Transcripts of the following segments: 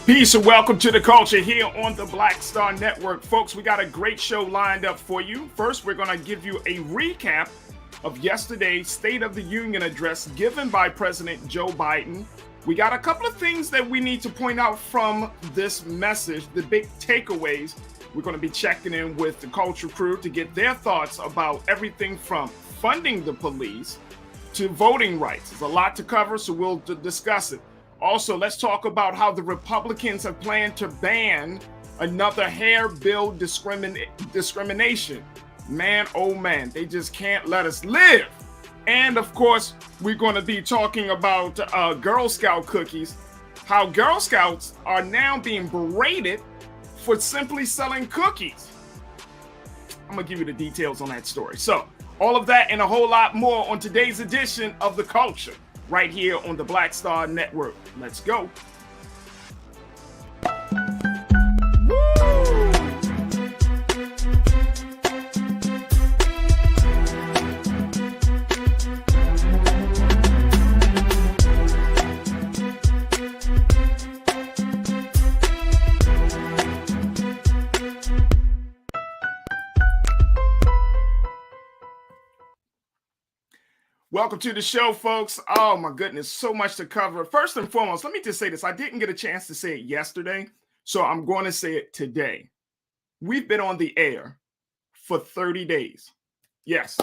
Peace and welcome to the culture here on the Black Star Network. Folks, we got a great show lined up for you. First, we're going to give you a recap of yesterday's State of the Union address given by President Joe Biden. We got a couple of things that we need to point out from this message, the big takeaways. We're going to be checking in with the culture crew to get their thoughts about everything from funding the police to voting rights. There's a lot to cover, so we'll discuss it. Also, let's talk about how the Republicans have planned to ban another hair bill discrimination. Man, oh man, they just can't let us live. And of course, we're going to be talking about Girl Scout cookies, how Girl Scouts are now being berated for simply selling cookies. I'm going to give you the details on that story. So, all of that and a whole lot more on today's edition of The Culture, right here on the Black Star Network. Let's go. Welcome to the show, folks. Oh my goodness, so much to cover. First and foremost, let me just say this. I didn't get a chance to say it yesterday, so I'm going to say it today. We've been on the air for 30 days. Yes.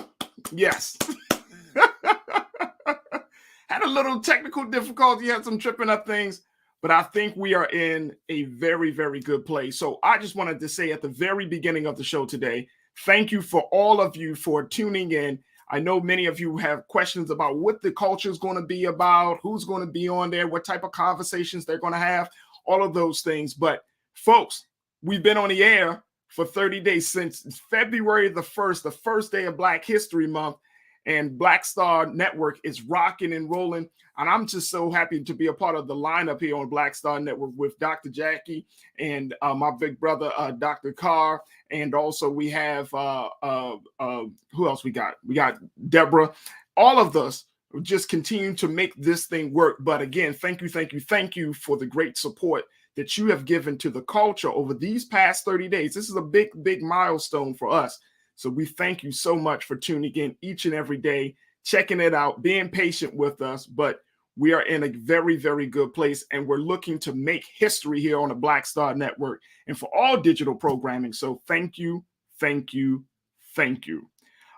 Had a little technical difficulty, had some tripping up things, but I think we are in a very, very good place. So I just wanted to say at the very beginning of the show today, thank you for all of you for tuning in. I know many of you have questions about what the culture is going to be about, who's going to be on there, what type of conversations they're going to have, all of those things. But folks, we've been on the air for 30 days since February the 1st, the first day of Black History Month, and Black Star Network is rocking and rolling. And I'm just so happy to be a part of the lineup here on Black Star Network with Dr. Jackie and my big brother, Dr. Carr. And also we have, who else we got? We got Deborah. All of us just continue to make this thing work. But again, thank you for the great support that you have given to the culture over these past 30 days. This is a big, big milestone for us. So we thank you so much for tuning in each and every day, checking it out, being patient with us. But we are in a very, very good place, and we're looking to make history here on the Black Star Network and for all digital programming. So thank you. All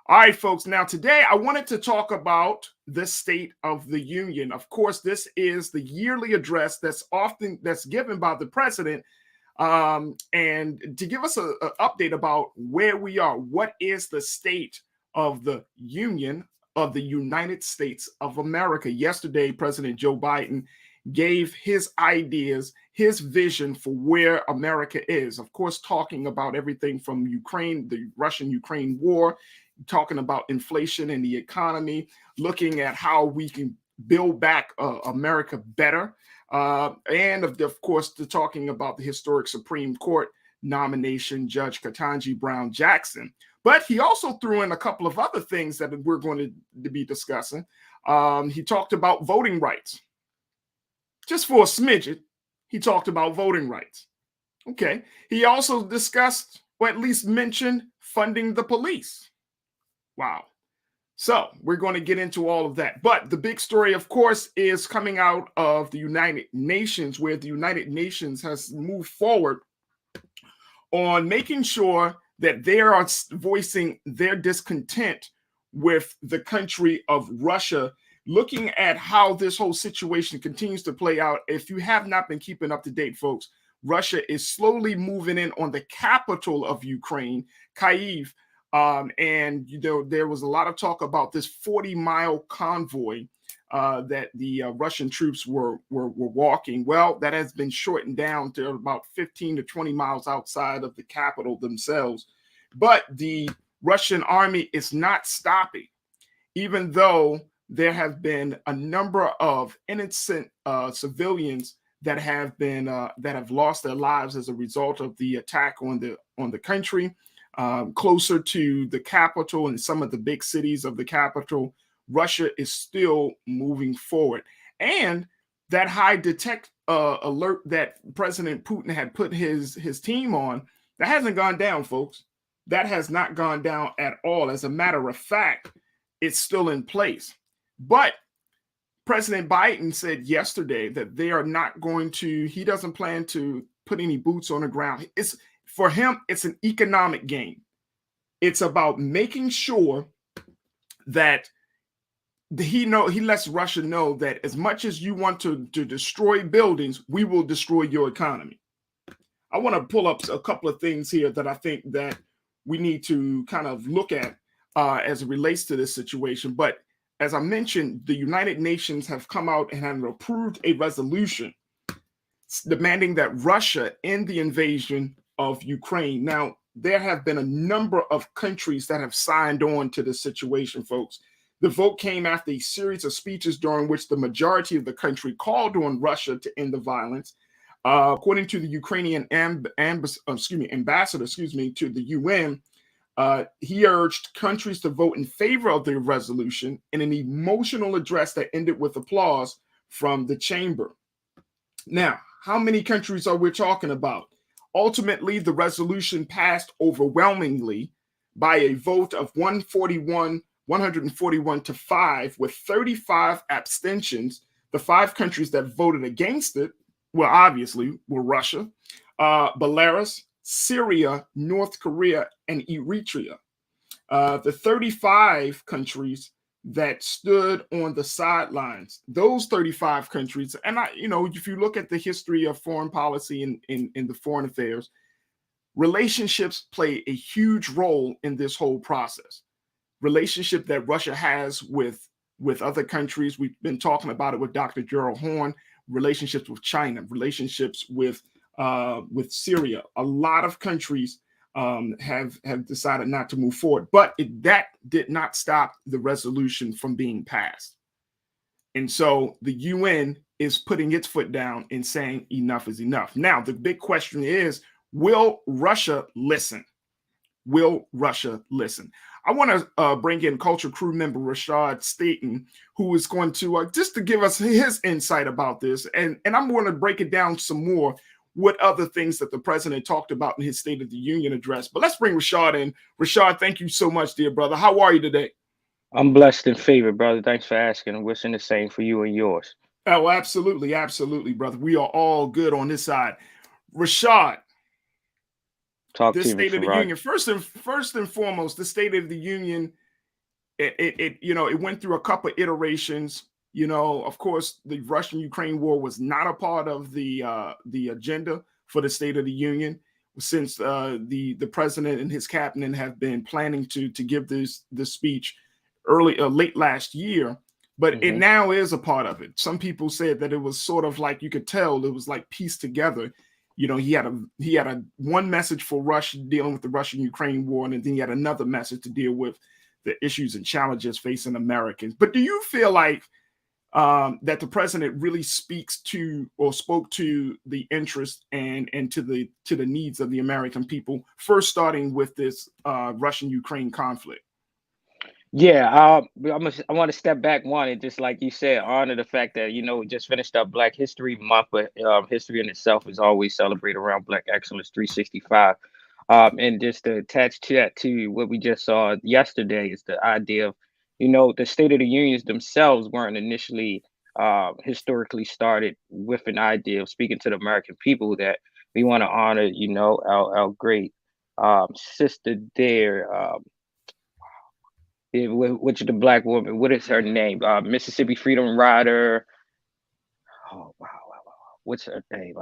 right, folks. Now, today I wanted to talk about the State of the Union. Of course, this is the yearly address that's given by the president. And to give us an update about where we are, what is the state of the Union of the United States of America? Yesterday, President Joe Biden gave his ideas, his vision for where America is. Of course, talking about everything from Ukraine, the Russian-Ukraine war, talking about inflation and the economy, looking at how we can build back America better. And of course, talking about the historic Supreme Court nomination, Judge Ketanji Brown Jackson. But he also threw in a couple of other things that we're going to be discussing. He talked about voting rights. Just for a smidget, he talked about voting rights. Okay. He also discussed, or at least mentioned, funding the police. Wow. So we're going to get into all of that. But the big story, of course, is coming out of the United Nations, where the United Nations has moved forward on making sure that they are voicing their discontent with the country of Russia, looking at how this whole situation continues to play out. If you have not been keeping up to date, folks, Russia is slowly moving in on the capital of Ukraine, Kyiv. And there was a lot of talk about this 40-mile convoy that the Russian troops were walking. Well, that has been shortened down to about 15 to 20 miles outside of the capital themselves. But the Russian army is not stopping, even though there have been a number of innocent civilians that have lost their lives as a result of the attack on the country. Closer to the capital and some of the big cities of the capital, Russia is still moving forward. And that high detect alert that President Putin had put his team on, that hasn't gone down, folks. That has not gone down at all. As a matter of fact, it's still in place. But President Biden said yesterday that they are not going to, he doesn't plan to put any boots on the ground. It's for him, it's an economic game. It's about making sure that he lets Russia know that as much as you want to destroy buildings, we will destroy your economy. I want to pull up a couple of things here that I think that we need to kind of look at as it relates to this situation. But as I mentioned, the United Nations have come out and have approved a resolution demanding that Russia end the invasion of Ukraine. Now, there have been a number of countries that have signed on to this situation, folks. The vote came after a series of speeches during which the majority of the country called on Russia to end the violence. According to the Ukrainian ambassador, to the UN, he urged countries to vote in favor of the resolution in an emotional address that ended with applause from the chamber. Now, how many countries are we talking about? Ultimately, the resolution passed overwhelmingly by a vote of 141 to 5, with 35 abstentions. The 5 countries that voted against it, well, obviously, were Russia, Belarus, Syria, North Korea, and Eritrea. The 35 countries that stood on the sidelines, those 35 countries, and if you look at the history of foreign policy in the foreign affairs, relationships play a huge role in this whole process. Relationship that Russia has with other countries. We've been talking about it with Dr. Gerald Horn. Relationships with China, relationships with Syria. A lot of countries have decided not to move forward, but that did not stop the resolution from being passed. And so the UN is putting its foot down and saying enough is enough. Now, the big question is, will Russia listen? Will Russia listen? I want to bring in Culture Crew member Rashad Staten, who is going to just to give us his insight about this. And I'm going to break it down some more with other things that the president talked about in his State of the Union address. But let's bring Rashad in. Rashad, thank you so much, dear brother. How are you today? I'm blessed and favored, brother. Thanks for asking. I'm wishing the same for you and yours. Oh, absolutely. Absolutely, brother. We are all good on this side. Rashad, Talk this to me, State of the Farajii. Union, first and foremost, the State of the Union, it went through a couple of iterations. Of course, the Russian-Ukraine war was not a part of the agenda for the State of the Union, since the president and his cabinet have been planning to give this speech late last year, but it now is a part of it. Some people said that it was sort of like, you could tell it was like pieced together. He had a one message for Russia dealing with the Russian-Ukraine war, and then he had another message to deal with the issues and challenges facing Americans. But do you feel like that the president really speaks to or spoke to the interest and to the needs of the American people, first starting with this Russian-Ukraine conflict? Yeah, I want to step back one and just like you said, honor the fact that we just finished up Black History Month, but history in itself is always celebrated around Black Excellence 365. And just to attach to that to what we just saw yesterday is the idea of, the State of the Unions themselves weren't initially historically started with an idea of speaking to the American people that we want to honor, our great sister there. Which is the black woman? What is her name? Mississippi Freedom Rider. Oh wow. What's her name?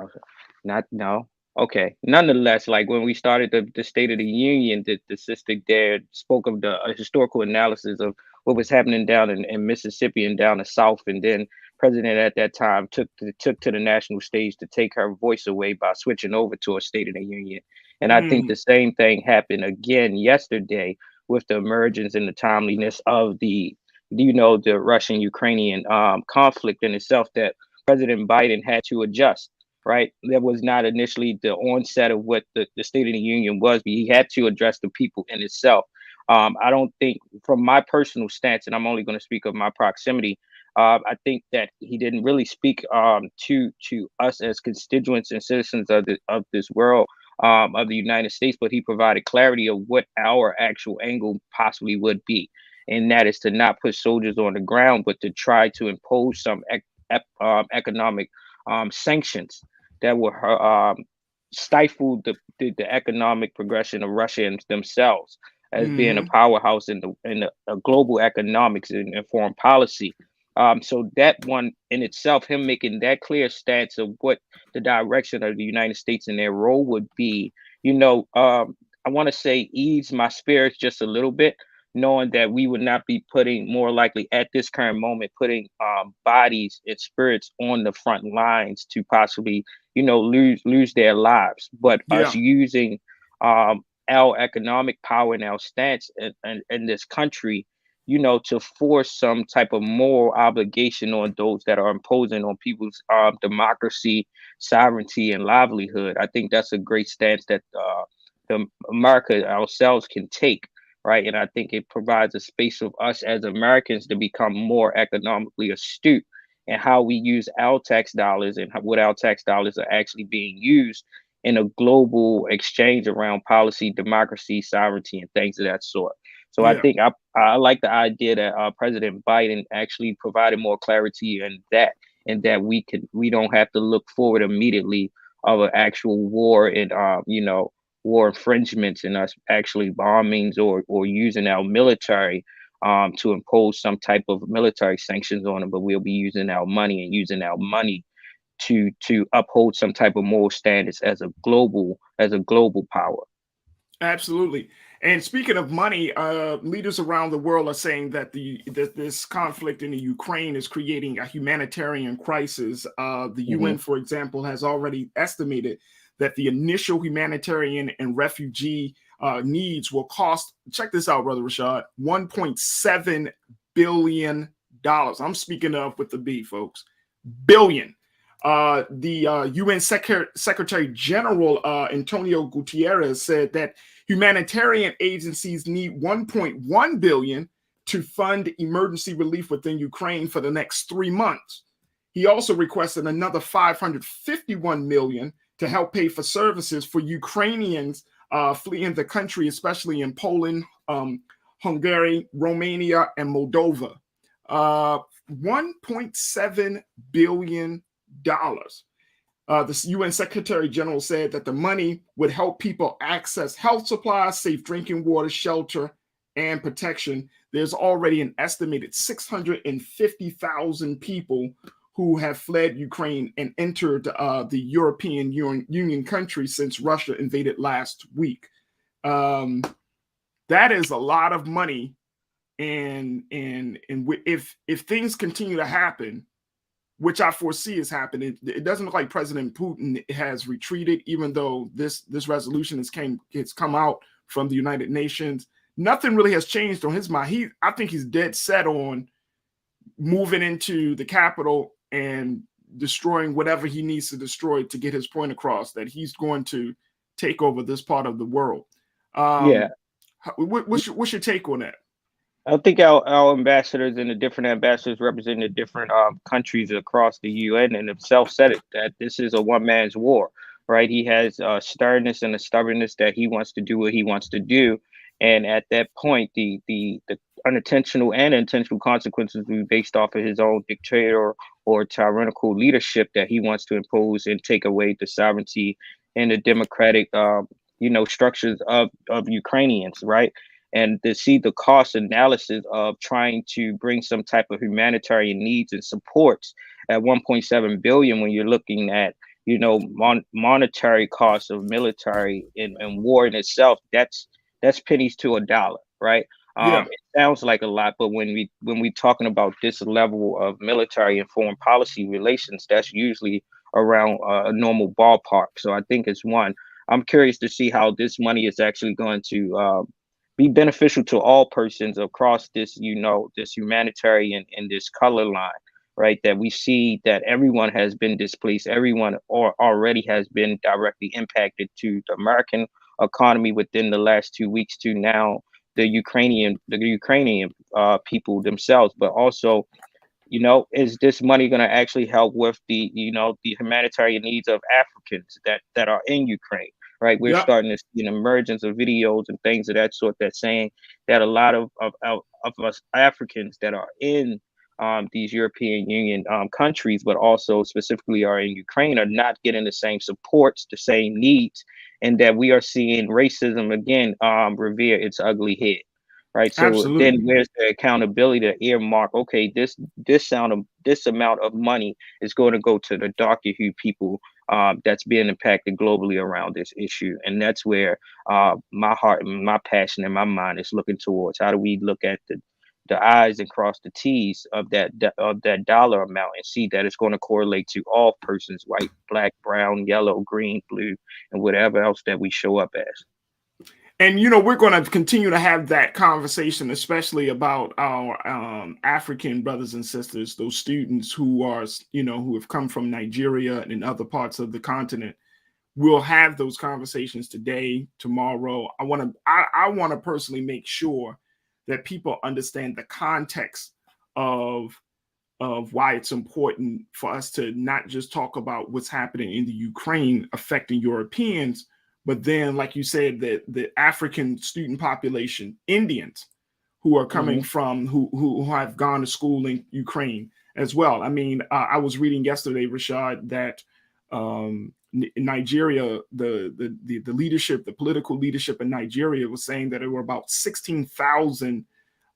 Not no. Okay. Nonetheless, like when we started the State of the Union, the sister there spoke of the historical analysis of what was happening down in Mississippi and down the South, and then president at that time took to the national stage to take her voice away by switching over to a State of the Union. And I think the same thing happened again yesterday with the emergence and the timeliness of the Russian Ukrainian conflict in itself, that President Biden had to adjust, right? That was not initially the onset of what the State of the Union was, but he had to address the people in itself. I don't think, from my personal stance, and I'm only going to speak of my proximity, I think that he didn't really speak to us as constituents and citizens of this world, of the United States, but he provided clarity of what our actual angle possibly would be, and that is to not put soldiers on the ground, but to try to impose some economic sanctions that will stifle the economic progression of Russia themselves as being a Hmm. powerhouse in the global economics and foreign policy. So that one in itself, him making that clear stance of what the direction of the United States and their role would be, I want to say ease my spirits just a little bit, knowing that we would not be putting, more likely at this current moment, putting bodies and spirits on the front lines to possibly, lose their lives, but us Yeah. using our economic power and our stance in this country, to force some type of moral obligation on those that are imposing on people's democracy, sovereignty, and livelihood. I think that's a great stance that America ourselves can take, right? And I think it provides a space of us as Americans to become more economically astute and how we use our tax dollars and what our tax dollars are actually being used in a global exchange around policy, democracy, sovereignty, and things of that sort. So I Yeah. think I like the idea that President Biden actually provided more clarity in that, and that we don't have to look forward immediately of an actual war and war infringements and us actually bombings or using our military to impose some type of military sanctions on them, but we'll be using our money and using our money to uphold some type of moral standards as a global power. Absolutely. And speaking of money, leaders around the world are saying that this conflict in the Ukraine is creating a humanitarian crisis. The Hmm. UN, for example, has already estimated that the initial humanitarian and refugee needs will cost. Check this out, brother Rashad. $1.7 billion. I'm speaking of with the B, folks. Billion. The UN Secretary General Antonio Gutierrez said that humanitarian agencies need 1.1 billion to fund emergency relief within Ukraine for the next 3 months. He also requested another 551 million to help pay for services for Ukrainians fleeing the country, especially in Poland, Hungary, Romania, and Moldova. 1.7 billion dollars. The UN Secretary General said that the money would help people access health supplies, safe drinking water, shelter, and protection. There's already an estimated 650,000 people who have fled Ukraine and entered the European Union countries since Russia invaded last week. Um, that is a lot of money, and if things continue to happen, which I foresee is happening. It doesn't look like President Putin has retreated, even though this resolution has come out from the United Nations. Nothing really has changed on his mind. I think he's dead set on moving into the capital and destroying whatever he needs to destroy to get his point across that he's going to take over this part of the world. Yeah. Um, what's your take on that? I think our ambassadors and the different ambassadors representing the different countries across the UN and himself said it, that this is a one man's war, right? He has a sternness and a stubbornness that he wants to do what he wants to do, and at that point, the unintentional and intentional consequences will be based off of his own dictator or tyrannical leadership that he wants to impose and take away the sovereignty and the democratic, structures of Ukrainians, right? And to see the cost analysis of trying to bring some type of humanitarian needs and supports at 1.7 billion when you're looking at monetary costs of military and war in itself, that's pennies to a dollar, right? Yeah, It sounds like a lot, but when we talking about this level of military and foreign policy relations, that's usually around a normal ballpark. So I think it's one. I'm curious to see how this money is actually going to be beneficial to all persons across this humanitarian and this color line, right? That we see that everyone has been displaced, everyone or already has been directly impacted, to the American economy within the last 2 weeks, to now the Ukrainian people themselves, but also Is this money going to actually help with the humanitarian needs of Africans that are in Ukraine? Right, we're Yep, starting to see an emergence of videos and things of that sort that's saying that a lot of us Africans that are in these European Union countries, but also specifically are in Ukraine, are not getting the same supports, the same needs, and that we are seeing racism again rear its ugly head. Right. So then absolutely. where's the accountability to earmark, okay, this amount of money is going to go to the darker hue people that's being impacted globally around this issue. And that's where my heart and my passion and my mind is looking towards. How do we look at the I's and cross the T's of that dollar amount and see that it's going to correlate to all persons, white, black, brown, yellow, green, blue, and whatever else that we show up as. And we're going to continue to have that conversation, especially about our African brothers and sisters, those students who are, who have come from Nigeria and other parts of the continent. We'll have those conversations today, tomorrow. I want to personally make sure that people understand the context of why it's important for us to not just talk about what's happening in the Ukraine affecting Europeans, but then, like you said, the African student population, Indians who are coming Hmm. from who have gone to school in Ukraine as well. I mean, I was reading yesterday, Rashad, that Nigeria, the leadership, the political leadership in Nigeria was saying that there were about 16,000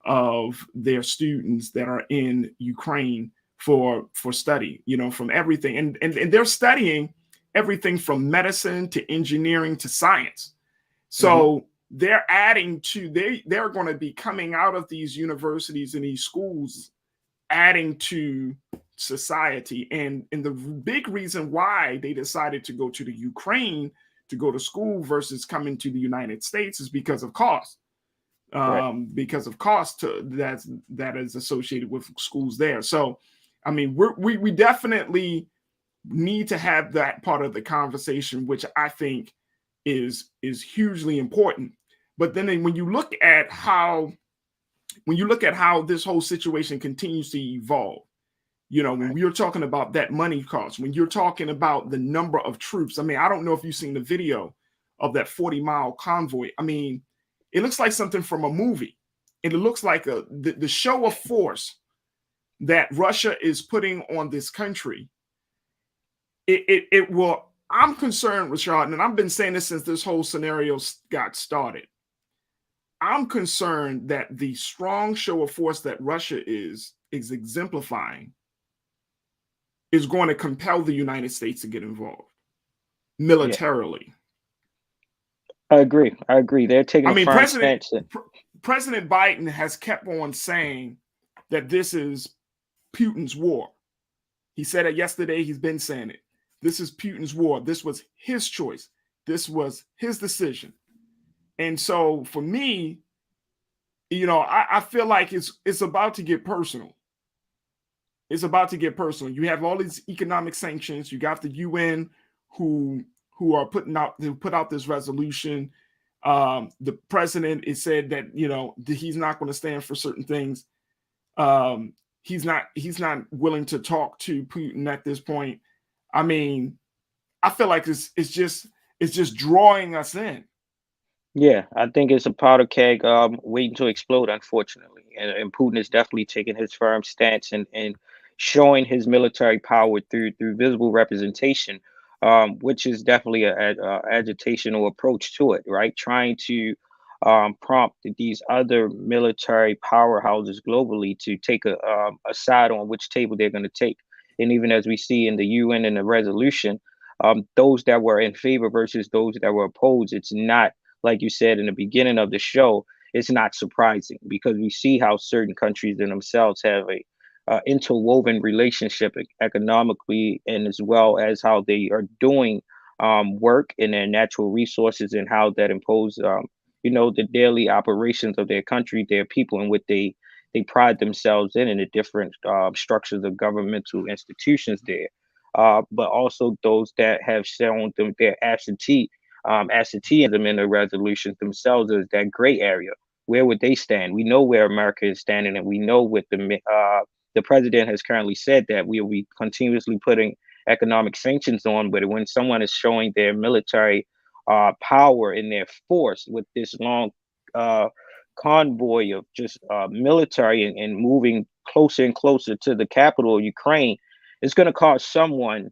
of their students that are in Ukraine for study, from everything. And they're studying everything from medicine to engineering to science. Hmm. So they're adding to they're going to be coming out of these universities and these schools adding to society. And the big reason why they decided to go to the Ukraine to go to school versus coming to the United States is because of cost, Right. that is associated with schools there. So, I mean, we definitely need to have that part of the conversation, which I think is hugely important. But then when you look at how this whole situation continues to evolve, when Right. we are talking about that money cost, when you're talking about the number of troops, I mean, I don't know if you've seen the video of that 40-mile convoy. I mean, it looks like something from a movie. And it looks like the show of force that Russia is putting on this country. It will. I'm concerned, Rashad, and I've been saying this since this whole scenario got started. I'm concerned that the strong show of force that Russia is exemplifying is going to compel the United States to get involved Yeah. militarily. I agree. I agree. They're taking I a mean, firm stance. President Biden has kept on saying that this is Putin's war. He said it yesterday. He's been saying it. This is Putin's war. This was his choice. This was his decision. And so for me, I feel like it's about to get personal. It's about to get personal. You have all these economic sanctions. You got the UN who are put out this resolution. The president has said that he's not going to stand for certain things. He's not willing to talk to Putin at this point. I mean, I feel like it's just drawing us in. Yeah, I think it's a powder keg waiting to explode, unfortunately. And Putin is definitely taking his firm stance and showing his military power through visible representation, which is definitely a agitational approach to it, right? Trying to prompt these other military powerhouses globally to take a side on which table they're going to take. And even as we see in the UN and the resolution, those that were in favor versus those that were opposed, it's not like you said in the beginning of the show, it's not surprising because we see how certain countries in themselves have a interwoven relationship economically, and as well as how they are doing work in their natural resources and how that impose, the daily operations of their country, their people, and what they pride themselves in the different structures of governmental institutions there. But also those that have shown them their absenteeism in the resolutions themselves is that gray area. Where would they stand? We know where America is standing, and we know what the president has currently said that we will be continuously putting economic sanctions on, but when someone is showing their military power and their force with this long convoy of just military and moving closer and closer to the capital of Ukraine, it's going to cause someone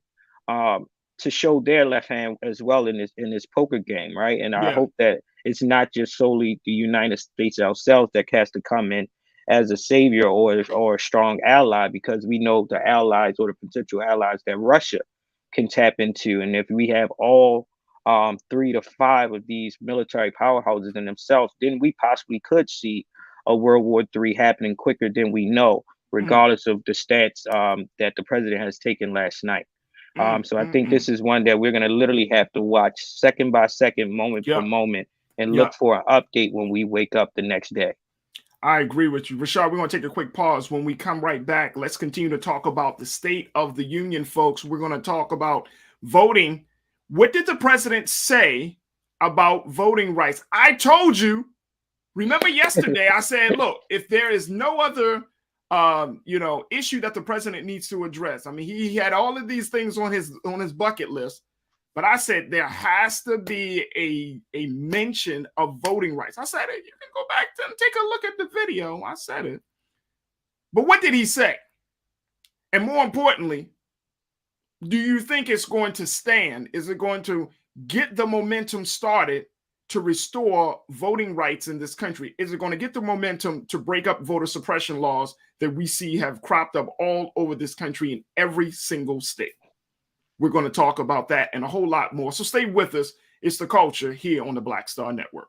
to show their left hand as well in this poker game, right? And I hope that it's not just solely the United States ourselves that has to come in as a savior or a strong ally, because we know the allies or the potential allies that Russia can tap into. And if we have all 3 to 5 of these military powerhouses in themselves, then we possibly could see a World War III happening quicker than we know, regardless of the stats that the president has taken last night. So I think this is one that we're going to literally have to watch second by second, moment for moment, and look for an update when we wake up the next day. I agree with you. Rashad, we're going to take a quick pause. When we come right back, let's continue to talk about the State of the Union, folks. We're going to talk about voting. What did the president say about voting rights? I told you, remember yesterday, I said, look, if there is no other issue that the president needs to address. I mean, he had all of these things on his bucket list, but I said there has to be a mention of voting rights. I said it. You can go back and take a look at the video. I said it. But what did he say? And more importantly, do you think it's going to stand? Is it going to get the momentum started to restore voting rights in this country? Is it going to get the momentum to break up voter suppression laws that we see have cropped up all over this country in every single state? We're going to talk about that and a whole lot more. So stay with us. It's The Culture here on the Black Star Network.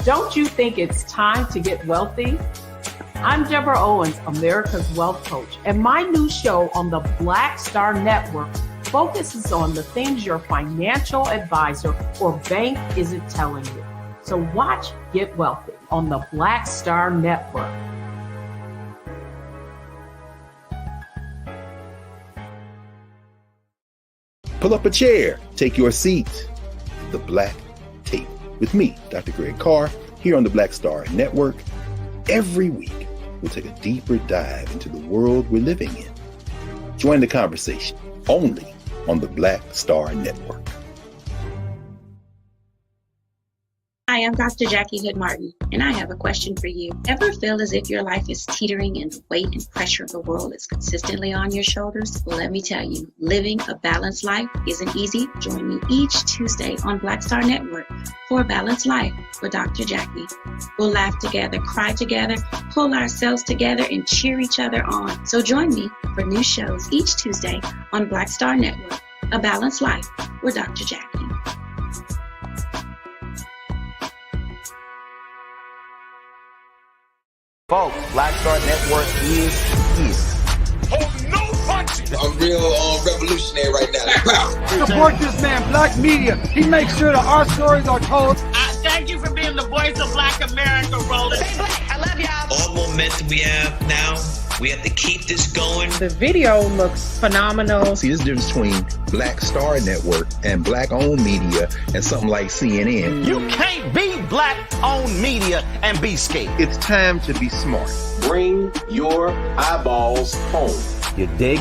Don't you think it's time to get wealthy? I'm Deborah Owens, America's Wealth Coach, and my new show on the Black Star Network focuses on the things your financial advisor or bank isn't telling you. So watch Get Wealthy on the Black Star Network. Pull up a chair, take your seat. The Black Tape with me, Dr. Greg Carr, here on the Black Star Network. Every week, we'll take a deeper dive into the world we're living in. Join the conversation only on the Black Star Network. Hi, I'm Dr. Jackie Hood Martin, and I have a question for you. Ever feel as if your life is teetering and the weight and pressure of the world is consistently on your shoulders? Well, let me tell you, living a balanced life isn't easy. Join me each Tuesday on Black Star Network for A Balanced Life with Dr. Jackie. We'll laugh together, cry together, pull ourselves together, and cheer each other on. So join me for new shows each Tuesday on Black Star Network, A Balanced Life with Dr. Jackie. Folks, Black Star Network is here. Hold no punches. I'm real revolutionary right now. Support this man, Black Media. He makes sure that our stories are told. Thank you for being the voice of Black America, Roland. Stay black. I love y'all. All momentum we have now We have to keep this going. The video looks phenomenal. See, there's a difference between Black Star Network and Black-owned media and something like CNN. You can't be Black-owned media and be scared. It's time to be smart. Bring your eyeballs home. You dig?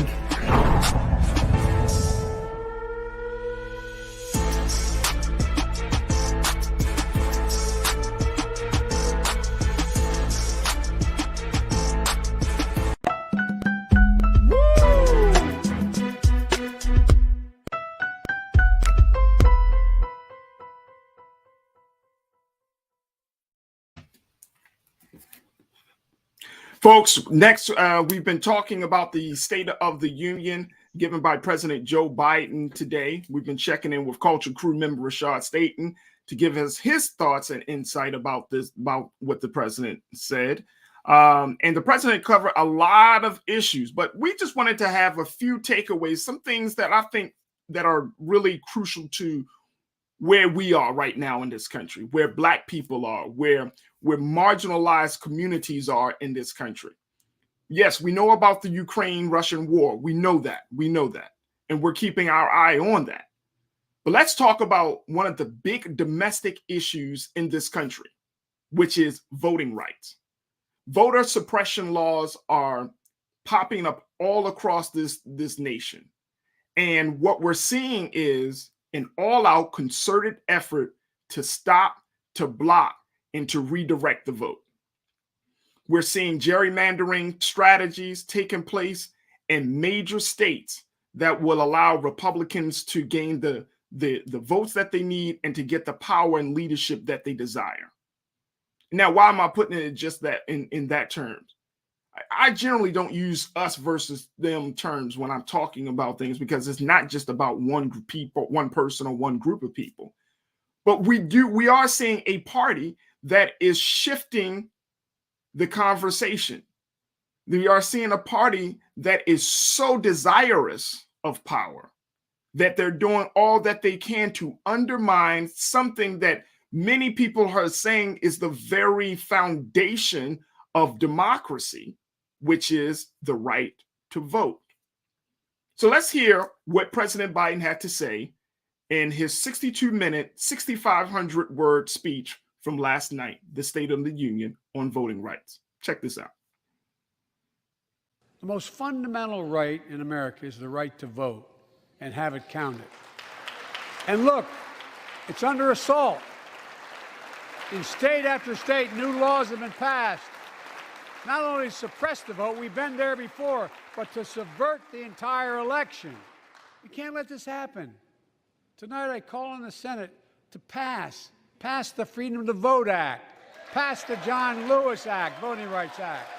Folks, next, we've been talking about the State of the Union given by President Joe Biden today. We've been checking in with Culture Crew member Rashad Staten to give us his thoughts and insight about this, about what the president said. And the president covered a lot of issues, but we just wanted to have a few takeaways, some things that I think that are really crucial to where we are right now in this country, where Black people are, where marginalized communities are in this country. Yes, we know about the Ukraine-Russian war. We know that. And we're keeping our eye on that. But let's talk about one of the big domestic issues in this country, which is voting rights. Voter suppression laws are popping up all across this nation. And what we're seeing is an all-out concerted effort to stop, to block, and to redirect the vote. We're seeing gerrymandering strategies taking place in major states that will allow Republicans to gain the votes that they need and to get the power and leadership that they desire. Now, why am I putting it just that in that terms? I generally don't use us versus them terms when I'm talking about things, because it's not just about one person or one group of people. But we are seeing a party that is shifting the conversation. We are seeing a party that is so desirous of power that they're doing all that they can to undermine something that many people are saying is the very foundation of democracy, which is the right to vote. So let's hear what President Biden had to say in his 62-minute, 6,500-word speech from last night, the State of the Union on voting rights. Check this out. The most fundamental right in America is the right to vote and have it counted. And look, it's under assault. In state after state, new laws have been passed. Not only to suppress the vote, we've been there before, but to subvert the entire election. We can't let this happen. Tonight I call on the Senate to pass the Freedom to Vote Act, pass the John Lewis Act, Voting Rights Act.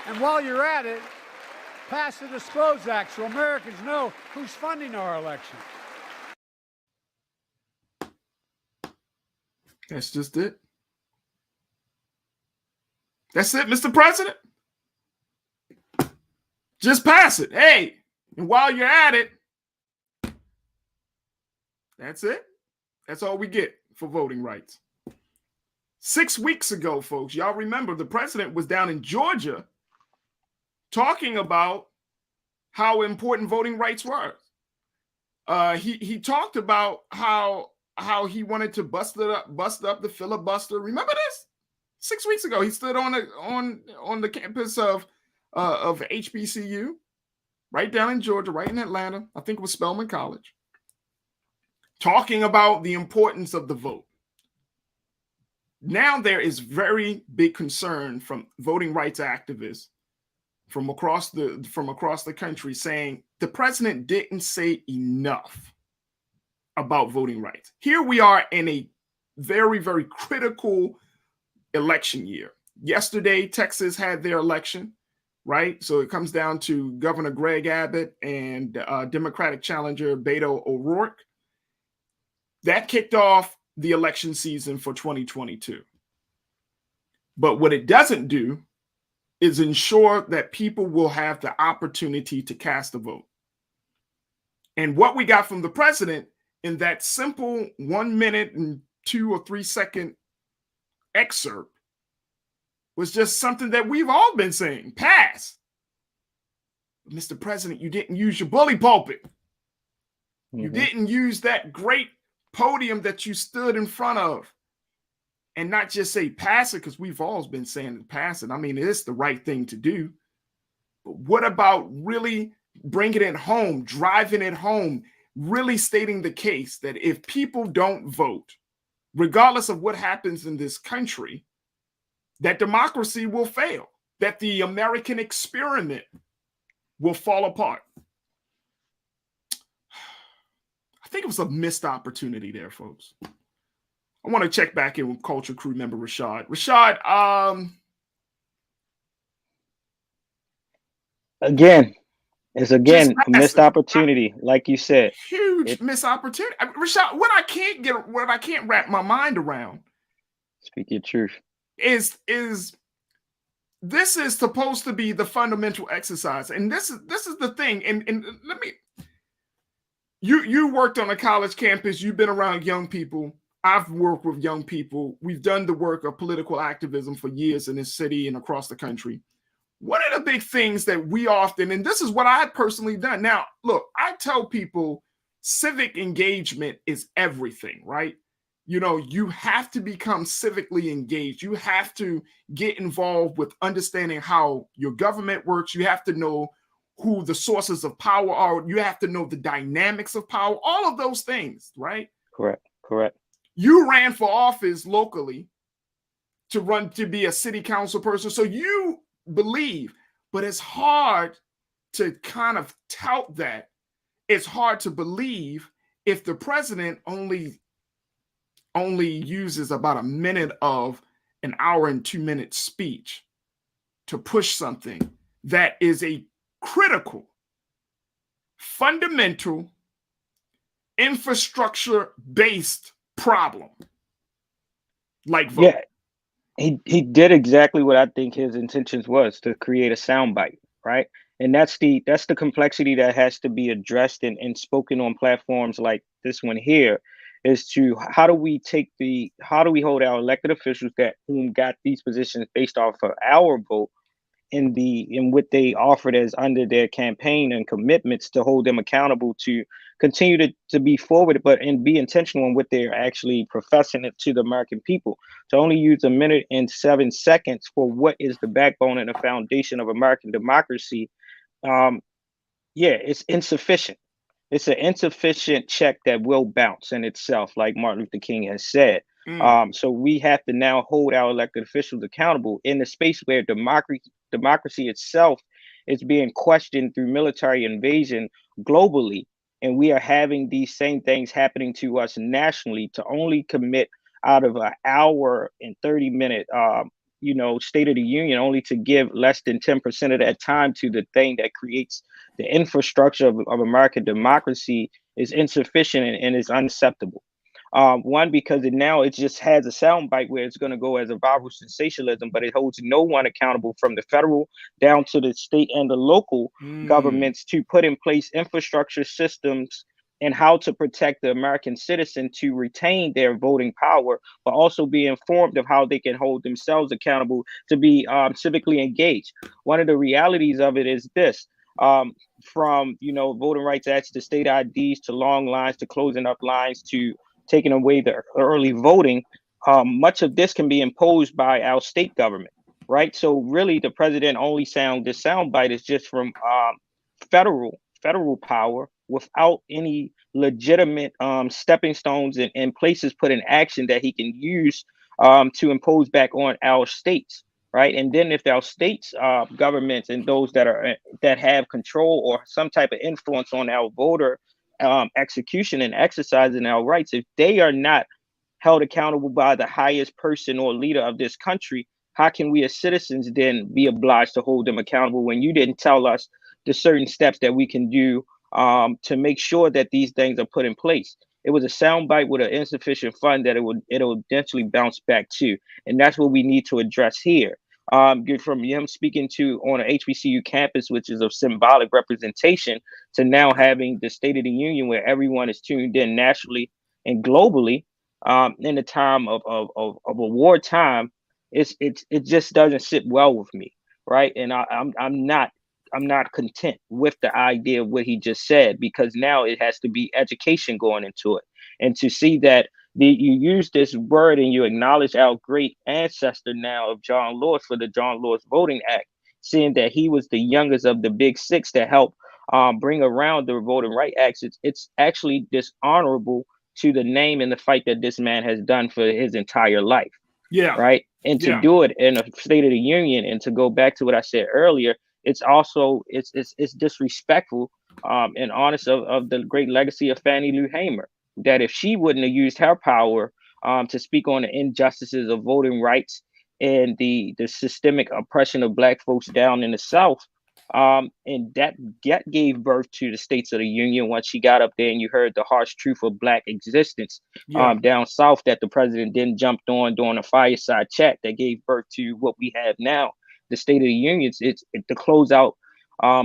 And while you're at it, pass the Disclose Act so Americans know who's funding our elections. That's just it. That's it, Mr. President. Just pass it. Hey, and while you're at it, that's it. That's all we get for voting rights. 6 weeks ago, folks, y'all remember the president was down in Georgia talking about how important voting rights were. He talked about how he wanted to bust up the filibuster. Remember this? 6 weeks ago, he stood on the campus of HBCU, right down in Georgia, right in Atlanta. I think it was Spelman College, talking about the importance of the vote. Now there is very big concern from voting rights activists from across the country saying the president didn't say enough about voting rights. Here we are in a very, very critical election year. Yesterday, Texas had their election, right? So it comes down to Governor Greg Abbott and Democratic challenger Beto O'Rourke. That kicked off the election season for 2022. But what it doesn't do is ensure that people will have the opportunity to cast a vote. And what we got from the president in that simple 1 minute and 2 or 3 second excerpt was just something that we've all been saying, pass. Mr. President, you didn't use your bully pulpit. You didn't use that great podium that you stood in front of and not just say pass it, because we've always been saying pass it. I mean, it's the right thing to do. But what about really bringing it home, driving it home, really stating the case that if people don't vote, regardless of what happens in this country, that democracy will fail, that the American experiment will fall apart? I think it was a missed opportunity there, folks. I want to check back in with Culture Crew member Rashad. Rashad, again, it's a missed opportunity, like you said. Huge missed opportunity. Rashad, what I can't wrap my mind around. Speak your truth. Is this is supposed to be the fundamental exercise, and this is the thing. And let me. You worked on a college campus. You've been around young people. I've worked with young people. We've done the work of political activism for years in this city and across the country. One of the big things that we often, and this is what I personally done. Now, look, I tell people civic engagement is everything, right? You know, you have to become civically engaged. You have to get involved with understanding how your government works. You have to know who the sources of power are. You have to know the dynamics of power, all of those things, right? Correct. You ran for office locally to be a city council person. So you believe, but it's hard to kind of tout that. It's hard to believe if the president only uses about a minute of an hour and 2 minute speech to push something that is a critical, fundamental, infrastructure-based problem. Like vote. Yeah, he did exactly what I think his intentions was, to create a soundbite, right? And that's the complexity that has to be addressed and spoken on platforms like this one here, is to how do we hold our elected officials whom got these positions based off of our vote in what they offered as under their campaign and commitments, to hold them accountable to continue to be forward, but and be intentional in what they're actually professing it to the American people. To only use a minute and 7 seconds for what is the backbone and the foundation of American democracy, it's insufficient. It's an insufficient check that will bounce in itself, like Martin Luther King has said. So we have to now hold our elected officials accountable in the space where democracy itself is being questioned through military invasion globally. And we are having these same things happening to us nationally, to only commit out of an hour and 30-minute, State of the Union, only to give less than 10% of that time to the thing that creates the infrastructure of American democracy is insufficient and is unacceptable. One, because it just has a soundbite where it's going to go as a viral sensationalism, but it holds no one accountable from the federal down to the state and the local governments to put in place infrastructure systems and how to protect the American citizen to retain their voting power, but also be informed of how they can hold themselves accountable to be civically engaged. One of the realities of it is this. From voting rights acts to state IDs to long lines to closing up lines to taking away the early voting, much of this can be imposed by our state government, right? So really, the president only this soundbite is just from federal power without any legitimate stepping stones and places put in action that he can use to impose back on our states, right? And then if our states governments and those that have control or some type of influence on our voter execution and exercising our rights, if they are not held accountable by the highest person or leader of this country, how can we as citizens then be obliged to hold them accountable when you didn't tell us the certain steps that we can do to make sure that these things are put in place? It was a soundbite with an insufficient fund that it'll eventually bounce back to, and that's what we need to address here. From him speaking on an HBCU campus, which is a symbolic representation, to now having the State of the Union where everyone is tuned in nationally and globally in the time of a wartime, it just doesn't sit well with me, right? And I'm not content with the idea of what he just said, because now it has to be education going into it, and to see that you use this word and you acknowledge our great ancestor now of John Lewis for the John Lewis Voting Act, seeing that he was the youngest of the big six that helped bring around the Voting Rights Act. It's actually dishonorable to the name and the fight that this man has done for his entire life. Yeah. Right. And to do it in a State of the Union, and to go back to what I said earlier, it's also it's disrespectful and honest of the great legacy of Fannie Lou Hamer, that if she wouldn't have used her power to speak on the injustices of voting rights and the systemic oppression of Black folks down in the South, and that gave birth to the States of the Union. Once she got up there and you heard the harsh truth of Black existence down South, that the president then jumped on during a fireside chat, that gave birth to what we have now, the State of the Union. It's to close out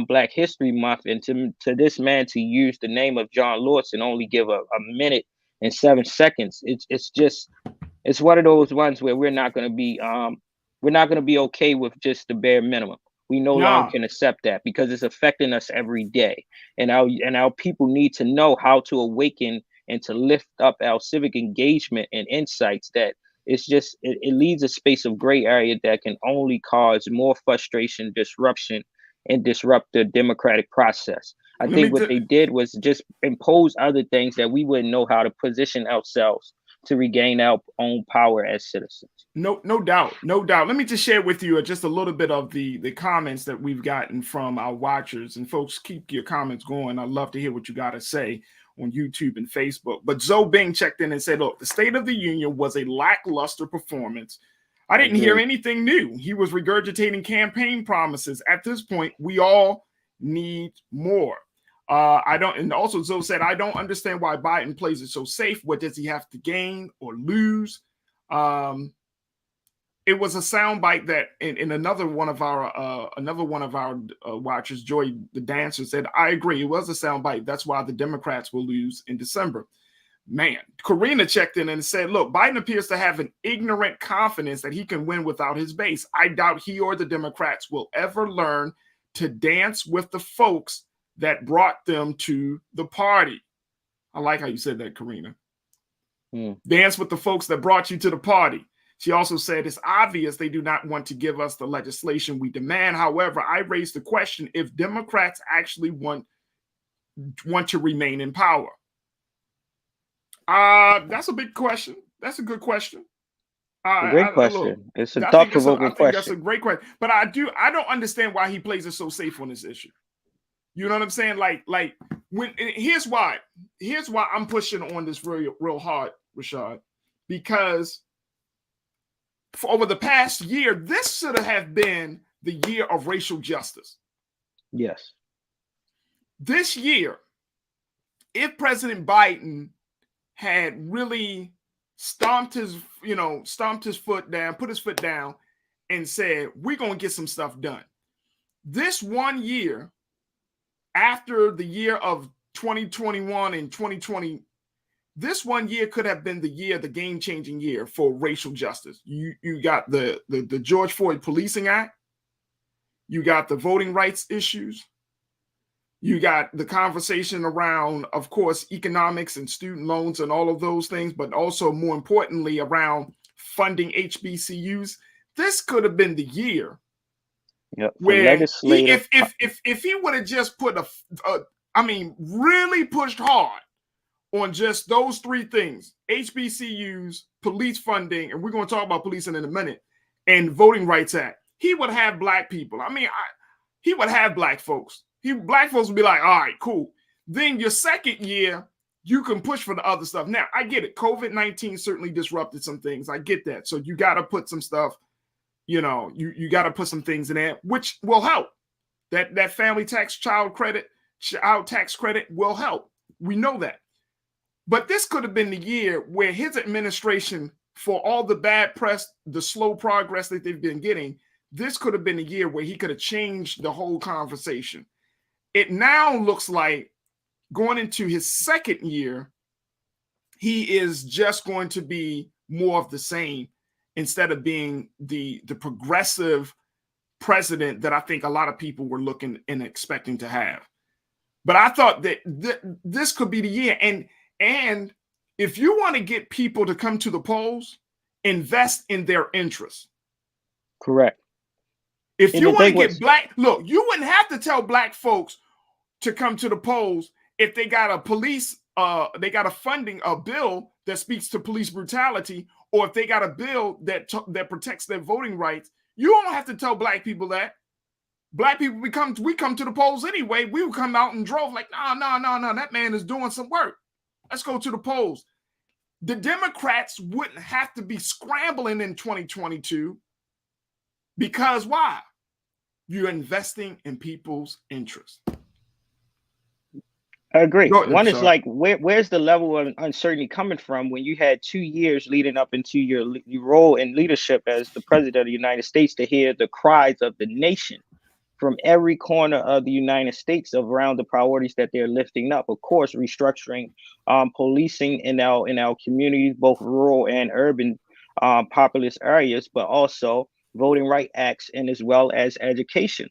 Black History Month, and to this man to use the name of John Lewis and only give a minute and 7 seconds. It's one of those ones where we're not going to be okay with just the bare minimum. We no longer can accept that, because it's affecting us every day, and our people need to know how to awaken and to lift up our civic engagement and insights. That it leaves a space of gray area that can only cause more frustration, disruption, and disrupt the democratic process. I think what they did was just impose other things that we wouldn't know how to position ourselves to regain our own power as citizens. No doubt. Let me just share with you just a little bit of the comments that we've gotten from our watchers. And folks, keep your comments going. I'd love to hear what you got to say on YouTube and Facebook. But Zoe Bing checked in and said, look, the State of the Union was a lackluster performance. I didn't hear anything new. He was regurgitating campaign promises. At this point, we all need more. And also Zoe said, I don't understand why Biden plays it so safe. What does he have to gain or lose? It was a soundbite that in another one of our watchers, Joy the Dancer, said, I agree. It was a soundbite. That's why the Democrats will lose in December. Man, Karina checked in and said, look, Biden appears to have an ignorant confidence that he can win without his base. I doubt he or the Democrats will ever learn to dance with the folks that brought them to the party. I like how you said that, Karina. Dance with the folks that brought you to the party. She also said, it's obvious they do not want to give us the legislation we demand. However, I raised the question if Democrats actually want to remain in power. That's a big question. That's a good question. Great question. It's a thought-provoking question. That's a great question. But I don't understand why he plays it so safe on this issue. You know what I'm saying? Like here's why I'm pushing on this real hard, Rashad, because for over the past year, this should have been the year of racial justice. Yes. This year, if President Biden had really stomped his foot down, put his foot down, and said, we're going to get some stuff done. This 1 year, after the year of 2021 and 2020, this 1 year could have been the game-changing year for racial justice. You got the George Floyd Policing Act. You got the voting rights issues. You got the conversation around, of course, economics and student loans and all of those things, but also more importantly around funding HBCUs. This could have been the year where if he would have just put really pushed hard on just those three things, HBCUs, police funding, and we're going to talk about policing in a minute, and Voting Rights Act, he would have Black people. He would have Black folks. Black folks would be like, all right, cool. Then your second year, you can push for the other stuff. Now, I get it. COVID-19 certainly disrupted some things. I get that. So you got to put some stuff, you got to put some things in there, which will help. That family tax, child tax credit will help. We know that. But this could have been the year where his administration, for all the bad press, the slow progress that they've been getting, this could have been a year where he could have changed the whole conversation. It now looks like going into his second year, he is just going to be more of the same. instead of being the progressive president that I think a lot of people were looking and expecting to have. But I thought that this could be the year. And if you want to get people to come to the polls, invest in their interests. Correct. If you want to get look, you wouldn't have to tell black folks to come to the polls if they got a they got a funding bill that speaks to police brutality, or if they got a bill that protects their voting rights. You don't have to tell black people that. Black people, we come to the polls anyway. We would come out and drove like, no, that man is doing some work. Let's go to the polls. The Democrats wouldn't have to be scrambling in 2022 because why? You're investing in people's interests. I agree. One is like, where's the level of uncertainty coming from when you had 2 years leading up into your role in leadership as the president of the United States to hear the cries of the nation from every corner of the United States around the priorities that they're lifting up? Of course, restructuring policing in our communities, both rural and urban populous areas, but also voting rights acts, and as well as education.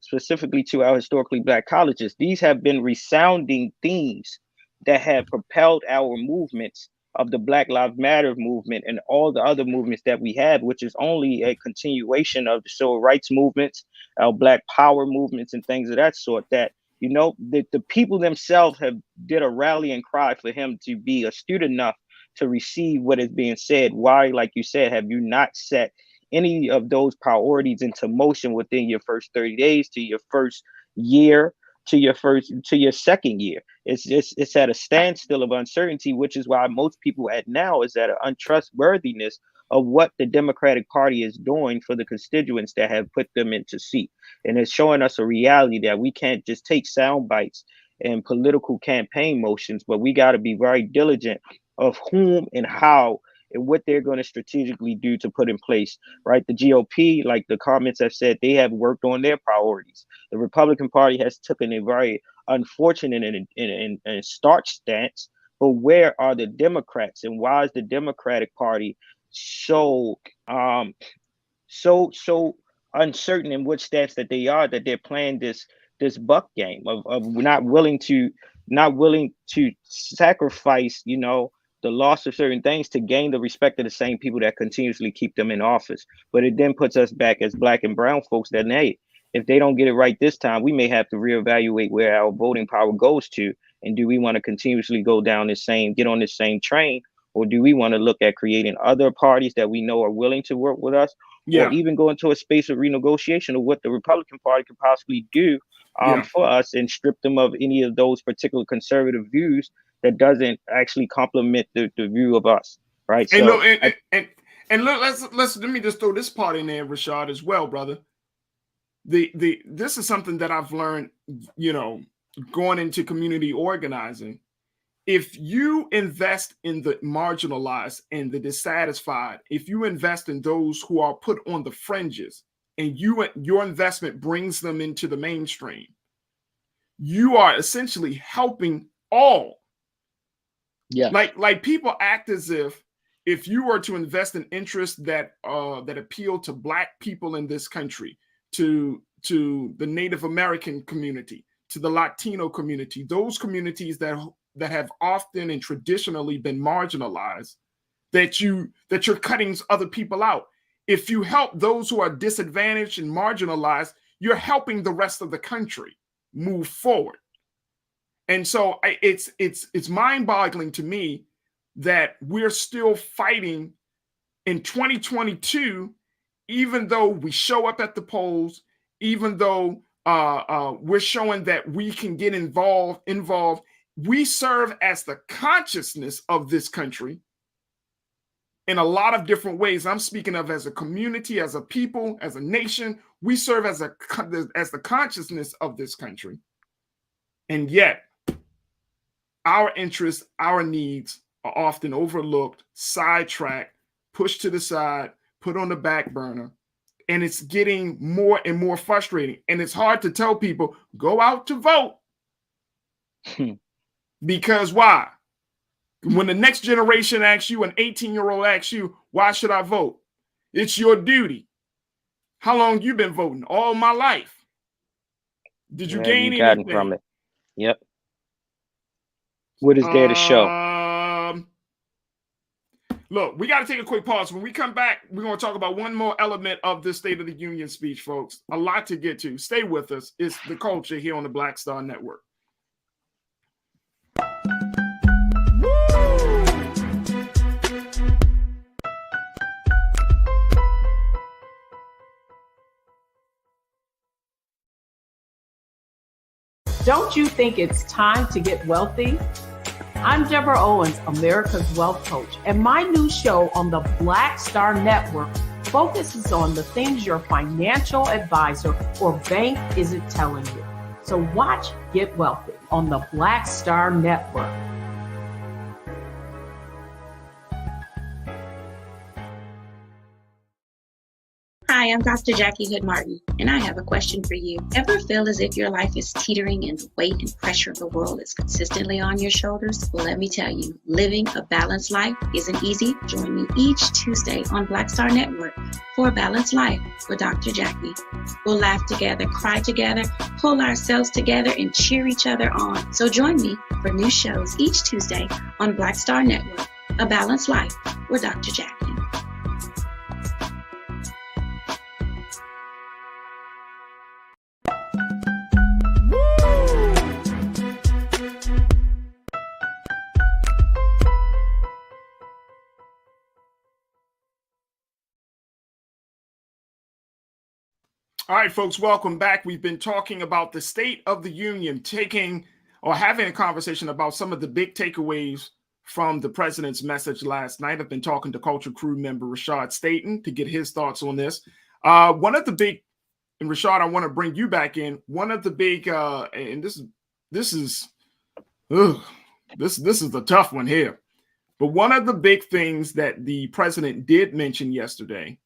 Specifically to our historically black colleges. These have been resounding themes that have propelled our movements of the Black Lives Matter movement and all the other movements that we have, which is only a continuation of the civil rights movements, our Black Power movements, and things of that sort. That, you know, the people themselves have did a rallying cry for him to be astute enough to receive what is being said. Why, like you said, have you not set any of those priorities into motion within your first 30 days, to your first year, to your second year? It's at a standstill of uncertainty, which is why most people at now is at an untrustworthiness of what the Democratic Party is doing for the constituents that have put them into seat. And it's showing us a reality that we can't just take sound bites and political campaign motions, but we got to be very diligent of whom and how and what they're going to strategically do to put in place, right? The GOP, like the comments have said, they have worked on their priorities. The Republican Party has taken a very unfortunate and stark stance, but where are the Democrats, and why is the Democratic Party so uncertain in which stance that they are, that they're playing this buck game of not willing to sacrifice, you know, the loss of certain things to gain the respect of the same people that continuously keep them in office. But it then puts us back as black and brown folks that, hey, if they don't get it right this time, we may have to reevaluate where our voting power goes to. And do we want to continuously get on this same train? Or do we want to look at creating other parties that we know are willing to work with us? Or even go into a space of renegotiation of what the Republican Party could possibly do for us, and strip them of any of those particular conservative views that doesn't actually complement the view of us, right? And so look, and look, let me just throw this part in there, Rashad, as well, brother. This is something that I've learned, you know, going into community organizing. If you invest in the marginalized and the dissatisfied, if you invest in those who are put on the fringes, and your investment brings them into the mainstream, you are essentially helping all. Yeah, like people act as if you were to invest in interests that appeal to black people in this country, to the Native American community, to the Latino community, those communities that have often and traditionally been marginalized, that you're cutting other people out. If you help those who are disadvantaged and marginalized, you're helping the rest of the country move forward. And so it's mind-boggling to me that we're still fighting in 2022, even though we show up at the polls, even though we're showing that we can get involved. We serve as the consciousness of this country in a lot of different ways. I'm speaking of as a community, as a people, as a nation. We serve as the consciousness of this country. And yet, our interests, our needs are often overlooked, sidetracked, pushed to the side, put on the back burner. And it's getting more and more frustrating. And it's hard to tell people, go out to vote. Because why? When the next generation asks you, an 18-year-old asks you, why should I vote? It's your duty. How long you been voting? All my life. Did you gain you gotten anything from it? Yep. What is there to show? Look, we got to take a quick pause. When we come back, we're going to talk about one more element of this State of the Union speech, folks. A lot to get to. Stay with us. It's The Culture here on the Black Star Network. Don't you think it's time to get wealthy? I'm Deborah Owens, America's Wealth Coach, and my new show on the Black Star Network focuses on the things your financial advisor or bank isn't telling you. So watch Get Wealthy on the Black Star Network. Hi, I'm Dr. Jackie Hood Martin, and I have a question for you. Ever feel as if your life is teetering and the weight and pressure of the world is consistently on your shoulders? Well, let me tell you, living a balanced life isn't easy. Join me each Tuesday on Black Star Network for a Balanced Life with Dr. Jackie. We'll laugh together, cry together, pull ourselves together, and cheer each other on. So join me for new shows each Tuesday on Black Star Network, A Balanced Life with Dr. Jackie. All right, folks, welcome back. We've been talking about the State of the Union, having a conversation about some of the big takeaways from the president's message last night. I've been talking to Culture Crew member Rashad Staten to get his thoughts on this. One of the big, and Rashad, I want to bring you back in. One of the big, and this is a tough one here. But one of the big things that the president did mention yesterday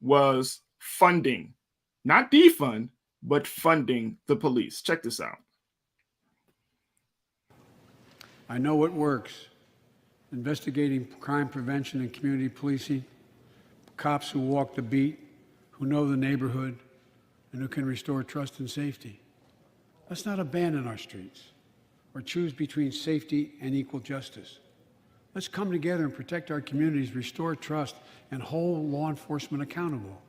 was funding. Not defund, but funding the police. Check this out. I know what works. Investigating crime prevention and community policing, cops who walk the beat, who know the neighborhood, and who can restore trust and safety. Let's not abandon our streets or choose between safety and equal justice. Let's come together and protect our communities, restore trust, and hold law enforcement accountable.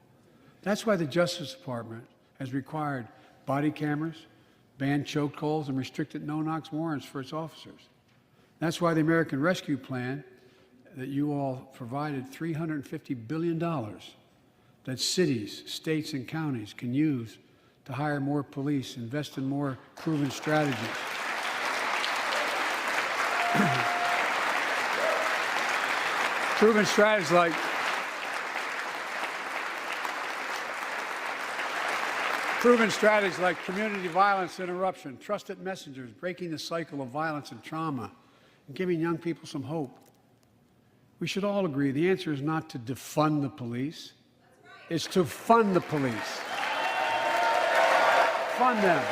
That's why the Justice Department has required body cameras, banned chokeholds, and restricted no-knock warrants for its officers. That's why the American Rescue Plan that you all provided $350 billion that cities, states, and counties can use to hire more police, invest in more proven strategies. Proven strategies like community violence interruption, trusted messengers, breaking the cycle of violence and trauma, and giving young people some hope. We should all agree the answer is not to defund the police, it's to fund the police. Fund them.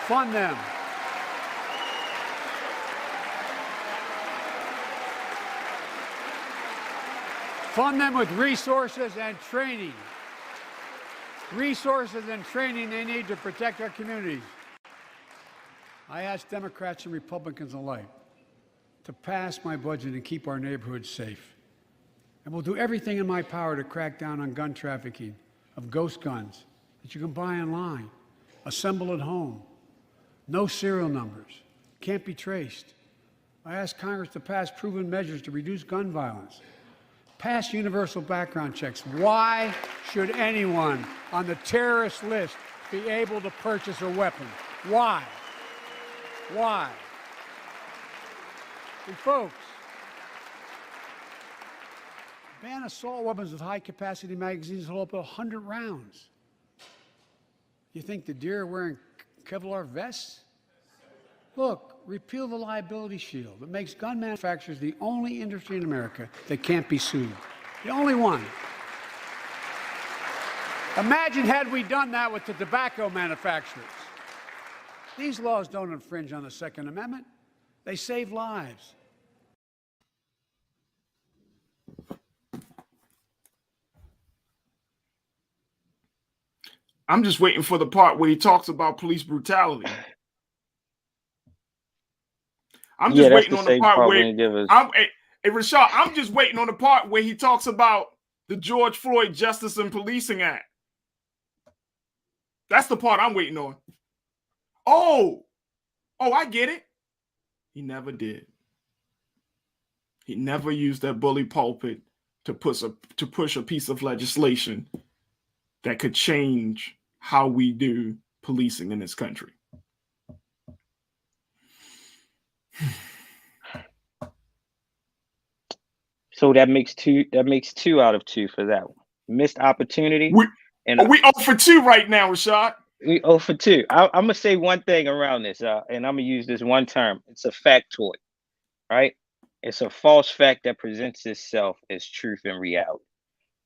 Fund them. Fund them with resources and training. Resources and training they need to protect our communities. I ask Democrats and Republicans alike to pass my budget and keep our neighborhoods safe. And we'll do everything in my power to crack down on gun trafficking, of ghost guns that you can buy online, assemble at home, no serial numbers, can't be traced. I ask Congress to pass proven measures to reduce gun violence. Pass universal background checks. Why should anyone on the terrorist list be able to purchase a weapon? Why? Why? And folks, ban assault weapons with high-capacity magazines that hold up to 100 rounds. You think the deer are wearing Kevlar vests? Look, repeal the liability shield that makes gun manufacturers the only industry in America that can't be sued. The only one. Imagine had we done that with the tobacco manufacturers. These laws don't infringe on the Second Amendment. They save lives. I'm just waiting for the part where he talks about police brutality. I'm just waiting on the part where hey, Rashad, I'm just waiting on the part where he talks about the George Floyd Justice and Policing Act. That's the part I'm waiting on. Oh, I get it. He never did. He never used that bully pulpit to push a piece of legislation that could change how we do policing in this country. So that makes two out of two for that one. Missed opportunity. We 0 for 2 right now, Rashad. We 0 for 2. I'm gonna say one thing around this, and I'm gonna use this one term. It's a factoid, right? It's a false fact that presents itself as truth and reality.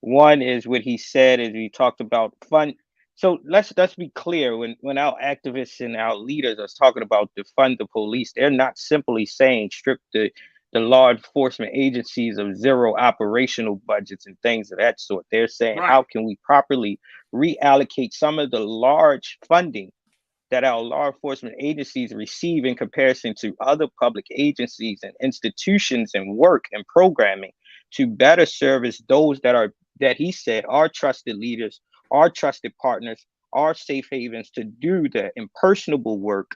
One is what he said as we talked about fund. So let's be clear. When our activists and our leaders are talking about defund the police, they're not simply saying strip the law enforcement agencies of zero operational budgets and things of that sort. They're saying, how can we properly reallocate some of the large funding that our law enforcement agencies receive in comparison to other public agencies and institutions and work and programming to better service those that he said are trusted leaders, are trusted partners, are safe havens to do the impersonable work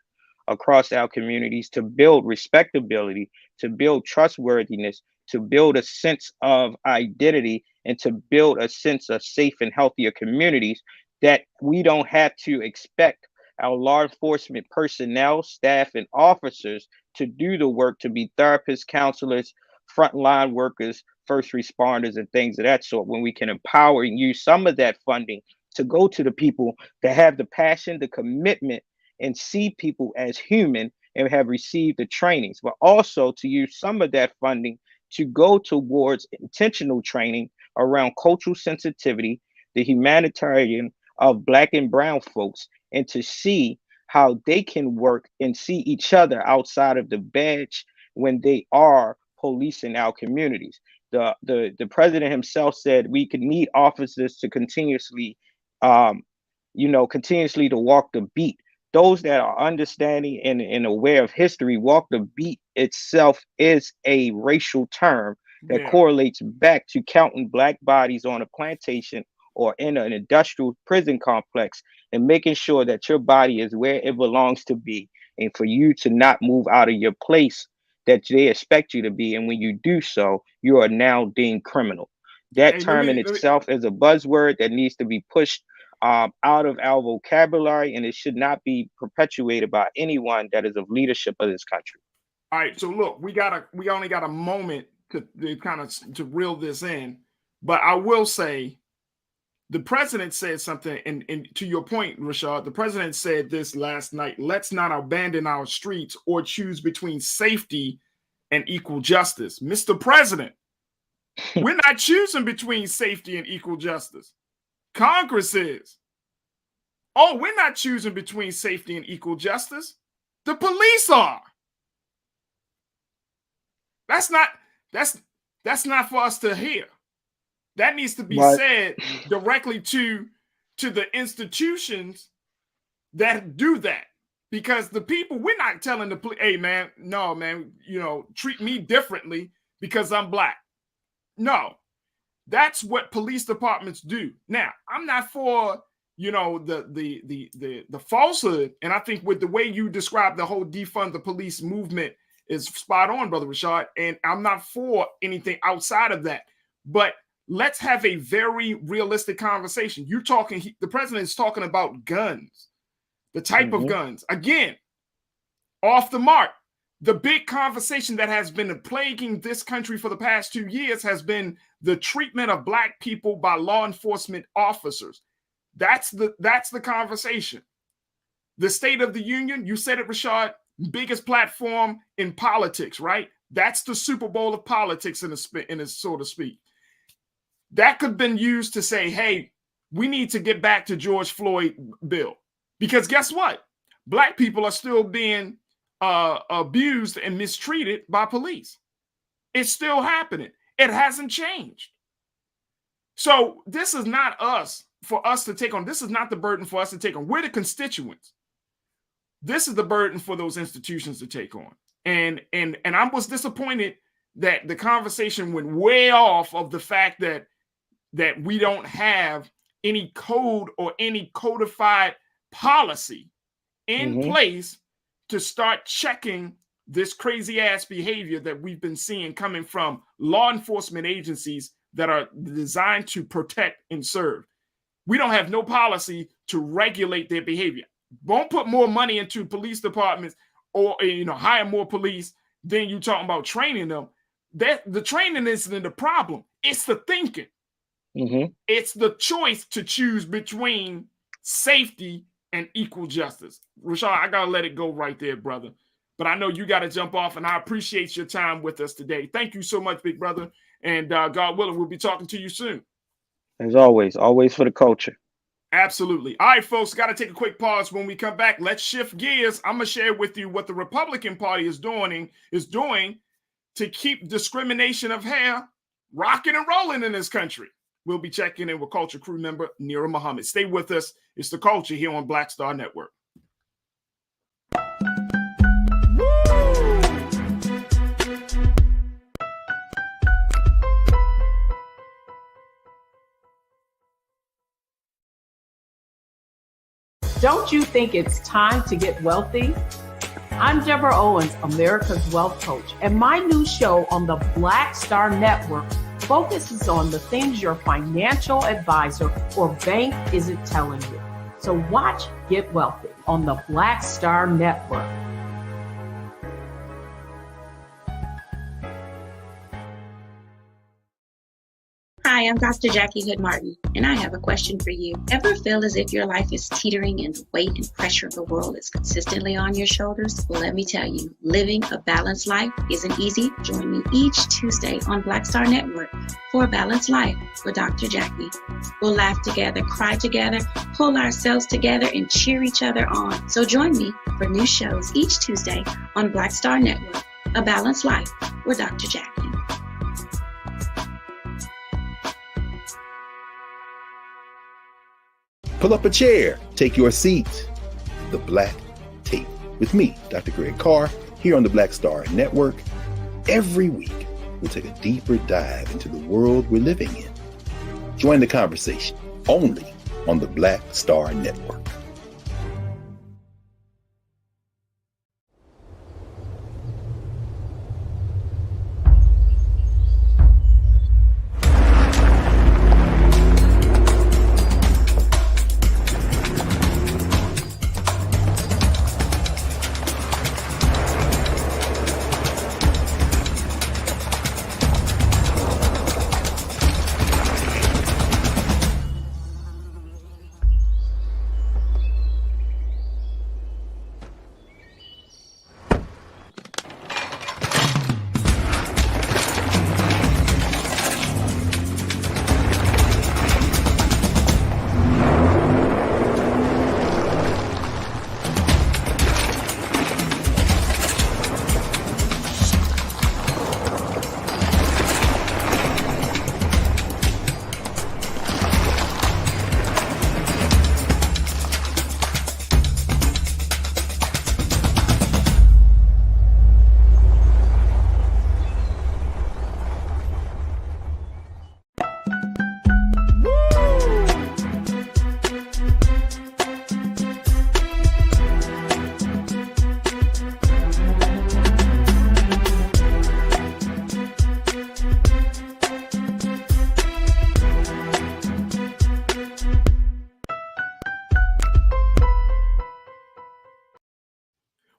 across our communities to build respectability, to build trustworthiness, to build a sense of identity, and to build a sense of safe and healthier communities, that we don't have to expect our law enforcement personnel, staff, and officers to do the work, to be therapists, counselors, frontline workers, first responders, and things of that sort, when we can empower and use some of that funding to go to the people that have the passion, the commitment, and see people as human and have received the trainings, but also to use some of that funding to go towards intentional training around cultural sensitivity, the humanitarian of Black and brown folks, and to see how they can work and see each other outside of the badge when they are policing our communities. The president himself said we could need officers to continuously to walk the beat. Those that are understanding and aware of history, walk the beat itself is a racial term that correlates back to counting Black bodies on a plantation or in an industrial prison complex and making sure that your body is where it belongs to be, and for you to not move out of your place that they expect you to be. And when you do so, you are now deemed criminal. That term in itself is a buzzword that needs to be pushed out of our vocabulary, and it should not be perpetuated by anyone that is of leadership of this country. All right, so look, we only got a moment to kind of to reel this in, but I will say the president said something, and to your point, Rashad, the president said this last night: let's not abandon our streets or choose between safety and equal justice. Mr. President, we're not choosing between safety and equal justice. Congress is. Oh, we're not choosing between safety and equal justice. The police are. That's not for us to hear. That needs to be said directly to the institutions that do that. Because the people, we're not telling the police, hey man, no man, treat me differently because I'm Black. No. That's what police departments do. Now, I'm not for, the falsehood. And I think with the way you describe the whole defund the police movement is spot on, Brother Rashad. And I'm not for anything outside of that. But let's have a very realistic conversation. The president is talking about guns, the type of guns. Again, off the mark. The big conversation that has been plaguing this country for the past 2 years has been the treatment of Black people by law enforcement officers. That's the conversation. The State of the Union, you said it, Rashad, biggest platform in politics, right? That's the Super Bowl of politics in a so to speak. That could have been used to say, hey, we need to get back to George Floyd bill. Because guess what? Black people are still being abused and mistreated by police. It's still happening. It hasn't changed. So this is not for us to take on. This is not the burden for us to take on. We're the constituents. This is the burden for those institutions to take on. And I was disappointed that the conversation went way off of the fact that we don't have any code or any codified policy in place to start checking this crazy ass behavior that we've been seeing coming from law enforcement agencies that are designed to protect and serve. We don't have no policy to regulate their behavior. Won't put more money into police departments or hire more police. Then you talking about training them. That the training isn't the problem. It's the thinking. It's the choice to choose between safety and equal justice. Rashad, I gotta let it go right there, brother. But I know you got to jump off, and I appreciate your time with us today. Thank you so much, big brother. And God willing, we'll be talking to you soon. As always for the culture. Absolutely. All right, folks, got to take a quick pause. When we come back, let's shift gears. I'm going to share with you what the Republican Party is doing to keep discrimination of hair rocking and rolling in this country. We'll be checking in with Culture crew member Nira Muhammad. Stay with us. It's The Culture here on Black Star Network. Don't you think it's time to get wealthy? I'm Deborah Owens, America's Wealth Coach, and my new show on the Black Star Network focuses on the things your financial advisor or bank isn't telling you. So watch Get Wealthy on the Black Star Network. Hi, I'm Dr. Jackie Hood Martin, and I have a question for you. Ever feel as if your life is teetering and the weight and pressure of the world is consistently on your shoulders? Well, let me tell you, living a balanced life isn't easy. Join me each Tuesday on Black Star Network for A Balanced Life with Dr. Jackie. We'll laugh together, cry together, pull ourselves together, and cheer each other on. So join me for new shows each Tuesday on Black Star Network, A Balanced Life with Dr. Jackie. Pull up a chair, take your seat. The Black Tape with me, Dr. Greg Carr, here on the Black Star Network. Every week, we'll take a deeper dive into the world we're living in. Join the conversation only on the Black Star Network.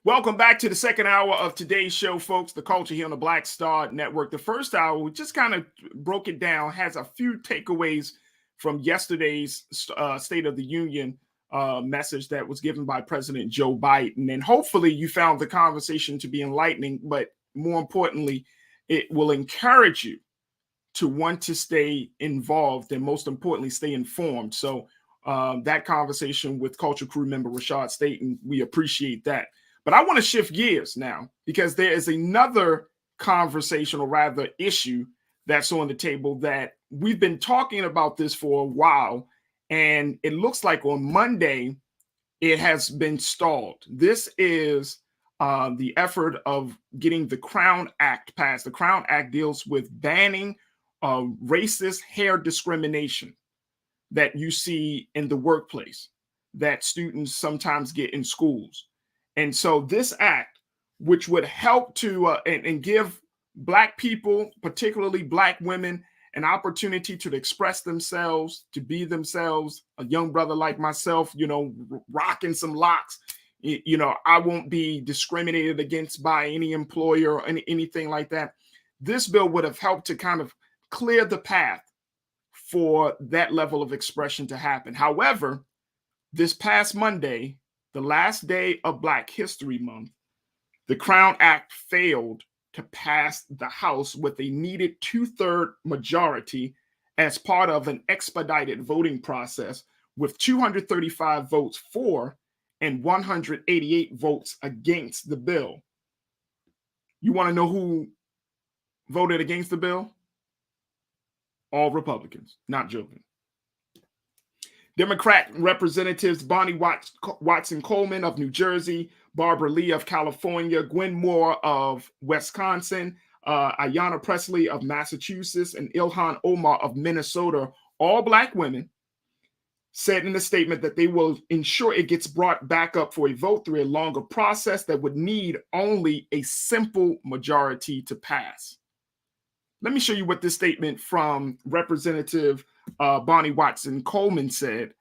Welcome back to the second hour of today's show, folks. The Culture here on the Black Star Network. The first hour, we just kind of broke it down, has a few takeaways from yesterday's State of the Union message that was given by President Joe Biden. And hopefully you found the conversation to be enlightening, but more importantly, it will encourage you to want to stay involved and most importantly, stay informed. So that conversation with Culture crew member Rashad Staten, we appreciate that. But I want to shift gears now because there is another conversation, or rather issue, that's on the table that we've been talking about this for a while. And it looks like on Monday, it has been stalled. This is the effort of getting the Crown Act passed. The Crown Act deals with banning racist hair discrimination that you see in the workplace, that students sometimes get in schools. And so this act, which would help to and give Black people, particularly Black women, an opportunity to express themselves, to be themselves. A young brother like myself, rocking some locks, I won't be discriminated against by any employer or anything like that. This bill would have helped to kind of clear the path for that level of expression to happen. However, this past Monday, the last day of Black History Month, the Crown Act failed to pass the House with a needed 2/3 majority as part of an expedited voting process, with 235 votes for and 188 votes against the bill. You want to know who voted against the bill? All Republicans, not joking. Democrat Representatives Bonnie Watson Coleman of New Jersey, Barbara Lee of California, Gwen Moore of Wisconsin, Ayanna Pressley of Massachusetts, and Ilhan Omar of Minnesota, all Black women, said in a statement that they will ensure it gets brought back up for a vote through a longer process that would need only a simple majority to pass. Let me show you what this statement from Representative Bonnie Watson Coleman said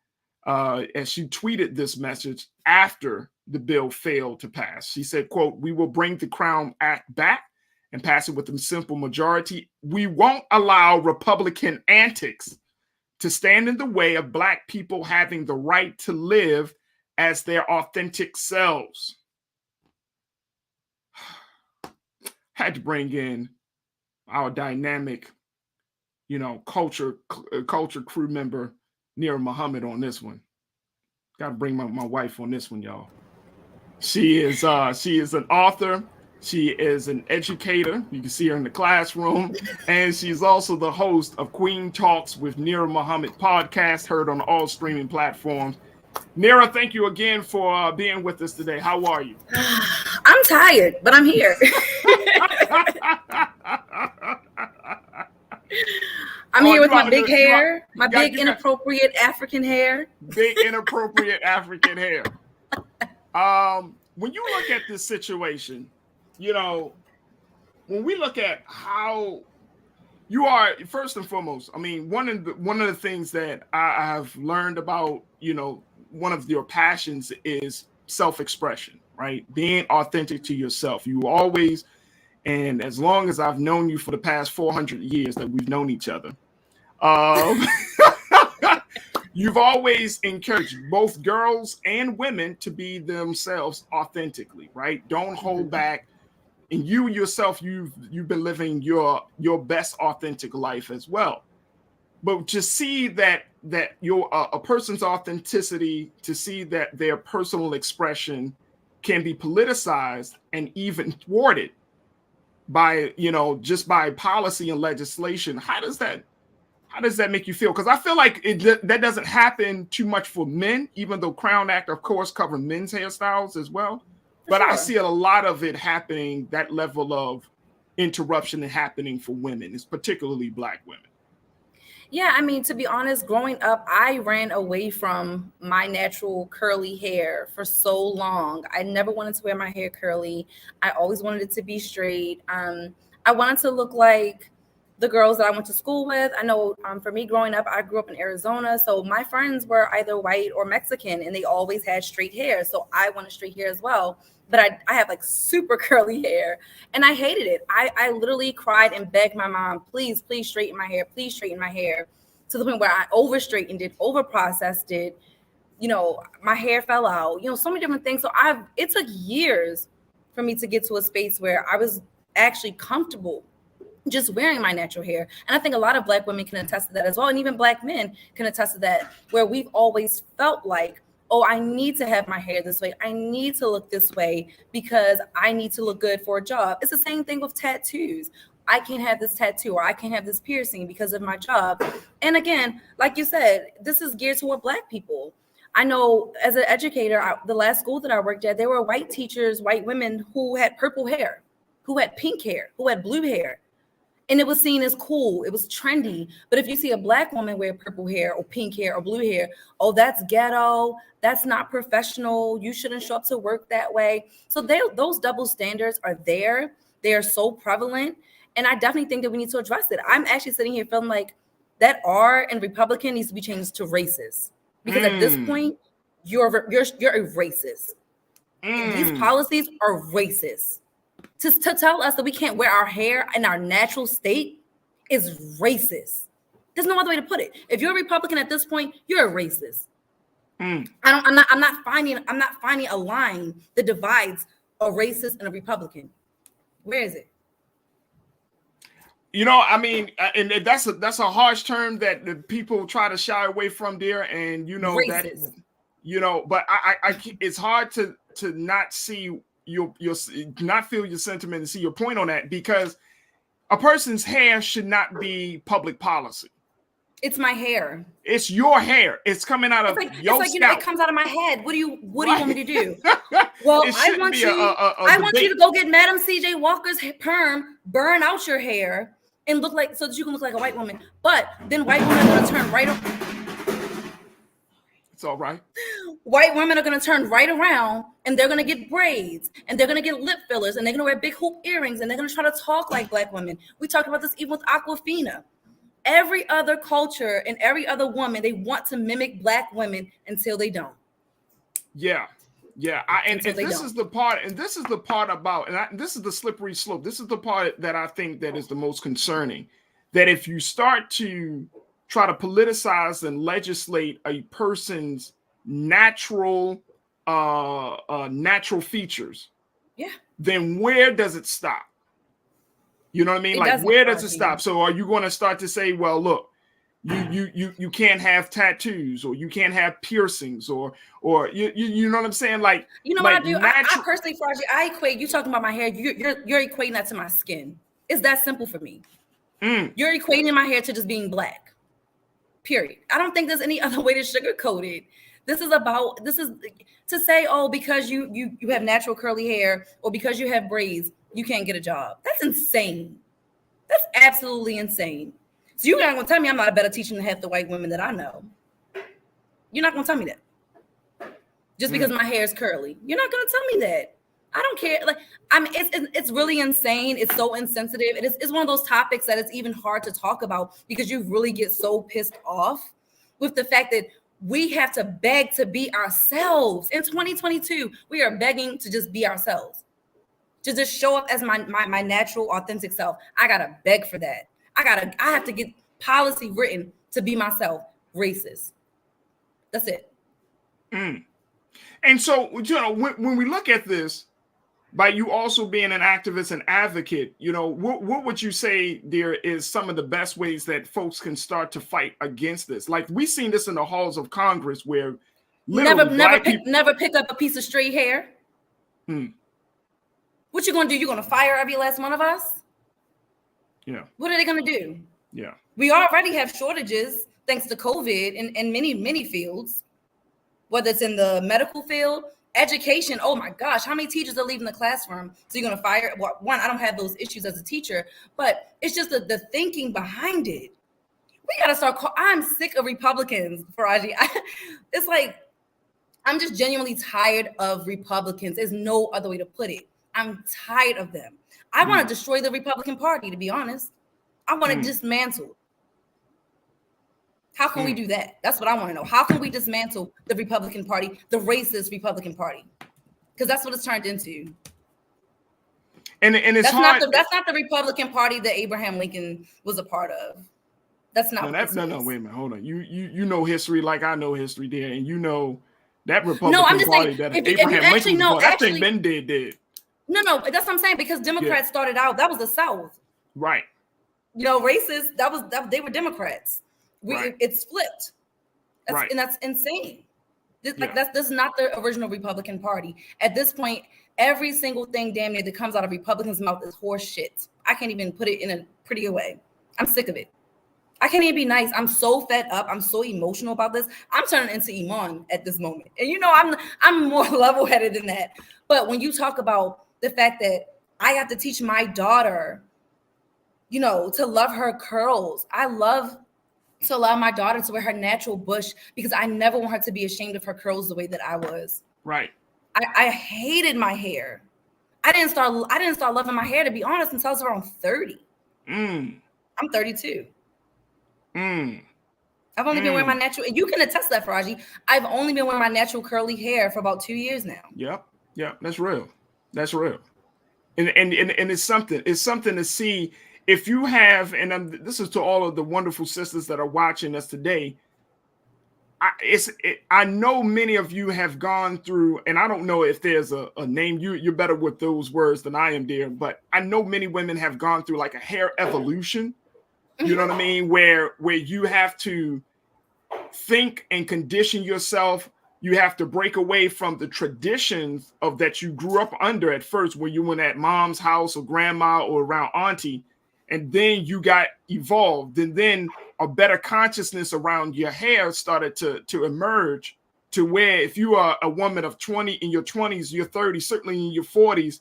as she tweeted this message after the bill failed to pass. She said, quote, "We will bring the Crown Act back and pass it with a simple majority. We won't allow Republican antics to stand in the way of Black people having the right to live as their authentic selves." Had to bring in our dynamic, culture crew member, Nira Muhammad, on this one. Got to bring my wife on this one, y'all. She is an author. She is an educator. You can see her in the classroom. And she's also the host of Queen Talks with Nira Muhammad podcast, heard on all streaming platforms. Nira, thank you again for being with us today. How are you? I'm tired, but I'm here. I'm here with my big hair, my big inappropriate African hair. Big inappropriate African hair. When you look at this situation, when we look at how you are, first and foremost, I mean, one of the things that I have learned about, one of your passions is self-expression, right? Being authentic to yourself. You always, and as long as I've known you for the past 400 years that we've known each other, you've always encouraged both girls and women to be themselves authentically, right? Don't hold back. And you yourself, you've been living your best authentic life as well. But to see that your a person's authenticity, to see that their personal expression can be politicized and even thwarted by just by policy and legislation, how does that make you feel? Because I feel like that doesn't happen too much for men, even though Crown Act, of course, cover men's hairstyles as well. But sure. I see a lot of it happening, that level of interruption happening for women, it's particularly Black women. Yeah, I mean, to be honest, growing up, I ran away from my natural curly hair for so long. I never wanted to wear my hair curly. I always wanted it to be straight. I wanted to look like the girls that I went to school with. I know for me growing up, I grew up in Arizona. So my friends were either white or Mexican, and they always had straight hair. So I wanted straight hair as well. But I have like super curly hair, and I hated it. I literally cried and begged my mom, please straighten my hair. Please straighten my hair, to the point where I over straightened it, over processed it. My hair fell out, so many different things. So it took years for me to get to a space where I was actually comfortable just wearing my natural hair. And I think a lot of Black women can attest to that as well. And even Black men can attest to that, where we've always felt like, oh, I need to have my hair this way. I need to look this way because I need to look good for a job. It's the same thing with tattoos. I can't have this tattoo or I can't have this piercing because of my job. And again, like you said, this is geared toward Black people. I know as an educator, the last school that I worked at, there were white teachers, white women who had purple hair, who had pink hair, who had blue hair. And it was seen as cool. It was trendy. But if you see a Black woman wear purple hair or pink hair or blue hair, oh, that's ghetto. That's not professional. You shouldn't show up to work that way. So those double standards are there. They are so prevalent. And I definitely think that we need to address it. I'm actually sitting here feeling like that R in Republican needs to be changed to racist. Because at this point, you're a racist. These policies are racist. To tell us that we can't wear our hair in our natural state is racist. There's no other way to put it. If you're a Republican at this point, you're a racist. I'm not finding a line that divides a racist and a Republican. Where is it? You know, I mean, and that's a harsh term that the people try to shy away from there, and you know racist. That, you know, but I it's hard to not see your not feel your sentiment and see your point on that, because a person's hair should not be public policy. It's my hair. It's your hair. It's coming out of your scalp. You know, it comes out of my head. What do you want me to do? Well, I want you to go get Madam C.J. Walker's perm, burn out your hair, and look like so that you can look like a white woman. But then white women are going to turn right around. It's all right. White women are going to turn right around and they're going to get braids and they're going to get lip fillers and they're going to wear big hoop earrings and they're going to try to talk like Black women. We talked about this even with Aquafina. Every other culture and every other woman, they want to mimic Black women until they don't. Yeah. And this is the part about, this is the slippery slope. This is the part that I think that is the most concerning. That if you start to try to politicize and legislate a person's natural features, then where does it stop? You know what I mean? Like, where does it stop? So are you going to start to say, well, look, you can't have tattoos or you can't have piercings or you know what I'm saying? Like, you know what I do? I personally, Farajii, I equate, you talking about my hair, you're equating that to my skin. It's that simple for me. You're equating my hair to just being Black. Period. I don't think there's any other way to sugarcoat it. This is to say, oh, because you have natural curly hair or because you have braids, you can't get a job. That's insane. That's absolutely insane. So you're not going to tell me I'm not a better teacher than half the white women that I know. You're not going to tell me that. Just because my hair is curly. You're not going to tell me that. I don't care. Like, I mean, it's really insane. It's so insensitive. It's one of those topics that it's even hard to talk about because you really get so pissed off with the fact that we have to beg to be ourselves. In 2022, we are begging to just be ourselves. To just show up as my natural, authentic self. I gotta beg for that. I have to get policy written to be myself. Racist. That's it. And so, you know, when we look at this, by you also being an activist and advocate, you know, what would you say there is some of the best ways that folks can start to fight against this? Like, we've seen this in the halls of Congress where never pick up a piece of straight hair. What you gonna do? You're gonna fire every last one of us? Yeah. What are they gonna do? Yeah. We already have shortages thanks to COVID in many fields, whether it's in the medical field, education. Oh my gosh, how many teachers are leaving the classroom? So you're gonna fire? Well, one, I don't have those issues as a teacher, but it's just the thinking behind it. We gotta start. I'm sick of Republicans, Farajii. It's like I'm just genuinely tired of Republicans. There's no other way to put it. I'm tired of them. I want to destroy the Republican Party, to be honest. I want to dismantle. How can we do that? That's what I want to know. How can we dismantle the Republican Party, the racist Republican Party? Because that's what it's turned into. And it's hard. That's not the Republican Party that Abraham Lincoln was a part of. That's not. No, wait a minute. Hold on. You know history like I know history there, and you know that Republican Party that Abraham Lincoln was. That thing been dead. No, that's what I'm saying, because Democrats started out, that was the South. Right. You know, racist, they were Democrats. It's flipped. And that's insane. This is not the original Republican Party. At this point, every single thing damn near that comes out of Republicans' mouth is horse shit. I can't even put it in a prettier way. I'm sick of it. I can't even be nice. I'm so fed up. I'm so emotional about this. I'm turning into Iman at this moment. And you know, I'm more level-headed than that. But when you talk about the fact that I have to teach my daughter, you know, to love her curls. I love to allow my daughter to wear her natural bush because I never want her to be ashamed of her curls the way that I was. Right. I hated my hair. I didn't start loving my hair, to be honest, until I was around 30. I'm 32. I've only been wearing my natural, and you can attest that, Farajii. I've only been wearing my natural curly hair for about 2 years now. Yep. That's real. And it's something to see. If you have, and this is to all of the wonderful sisters that are watching us today, I know many of you have gone through, and I don't know if there's a name, you're better with those words than I am, dear, but I know many women have gone through like a hair evolution, you know what I mean, where you have to think and condition yourself. You have to break away from the traditions of that you grew up under at first, when you went at mom's house or grandma or around auntie, and then you got evolved, and then a better consciousness around your hair started to emerge, to where if you are a woman of 20 in your 20s, your 30s, certainly in your 40s,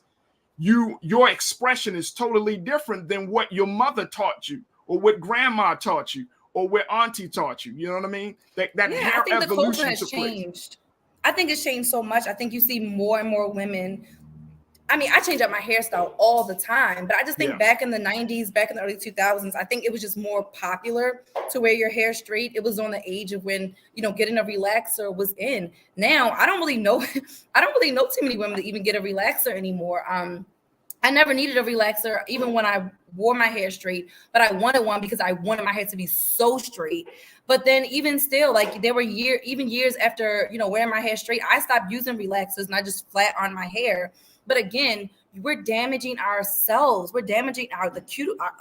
your expression is totally different than what your mother taught you, or what grandma taught you, or what auntie taught you. You know what I mean? That hair I think the culture has took changed. I think it's changed so much. I think you see more and more women. I mean, I change up my hairstyle all the time, but I just think back in the 90s, back in the early 2000s, I think it was just more popular to wear your hair straight. It was on the age of when, you know, getting a relaxer was in. Now, I don't really know too many women that even get a relaxer anymore. I never needed a relaxer, even when I wore my hair straight, but I wanted one because I wanted my hair to be so straight. But then even still, like there were years after, you know, wearing my hair straight, I stopped using relaxers and I just flat on my hair. But again, we're damaging ourselves. We're damaging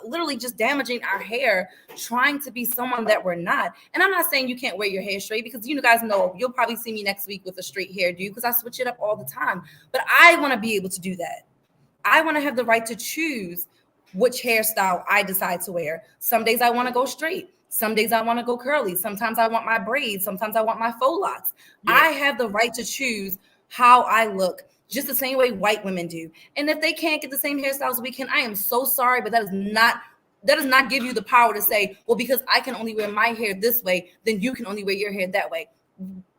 literally just damaging our hair, trying to be someone that we're not. And I'm not saying you can't wear your hair straight, because you guys know you'll probably see me next week with a straight hairdo because I switch it up all the time. But I want to be able to do that. I want to have the right to choose which hairstyle I decide to wear. Some days I want to go straight. Some days I want to go curly. Sometimes I want my braids. Sometimes I want my faux locks. Yeah. I have the right to choose how I look, just the same way white women do. And if they can't get the same hairstyles as we can, I am so sorry, but that does not give you the power to say, well, because I can only wear my hair this way, then you can only wear your hair that way.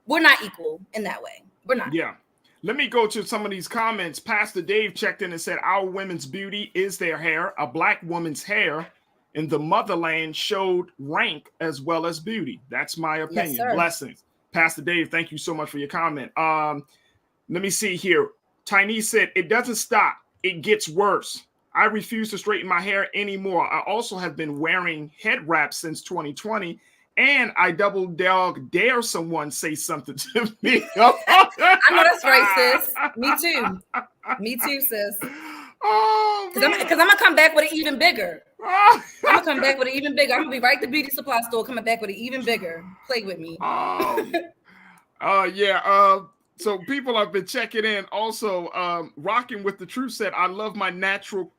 We're not equal in that way. We're not. Yeah. Let me go to some of these comments. Pastor Dave checked in and said, our women's beauty is their hair. A black woman's hair in the motherland showed rank as well as beauty. That's my opinion. Yes, blessings. Pastor Dave, thank you so much for your comment. Let me see here. Tiny said, it doesn't stop. It gets worse. I refuse to straighten my hair anymore. I also have been wearing head wraps since 2020. And I double dog dare someone say something to me. I know that's right, sis. Me too. Me too, sis. Oh, because I'm gonna come back with it even bigger. I'm gonna come back with it even bigger. I'm gonna be right at the beauty supply store, coming back with it even bigger. Play with me. Yeah. So people have been checking in. Also, Rocking with the Truth said, I love my natural,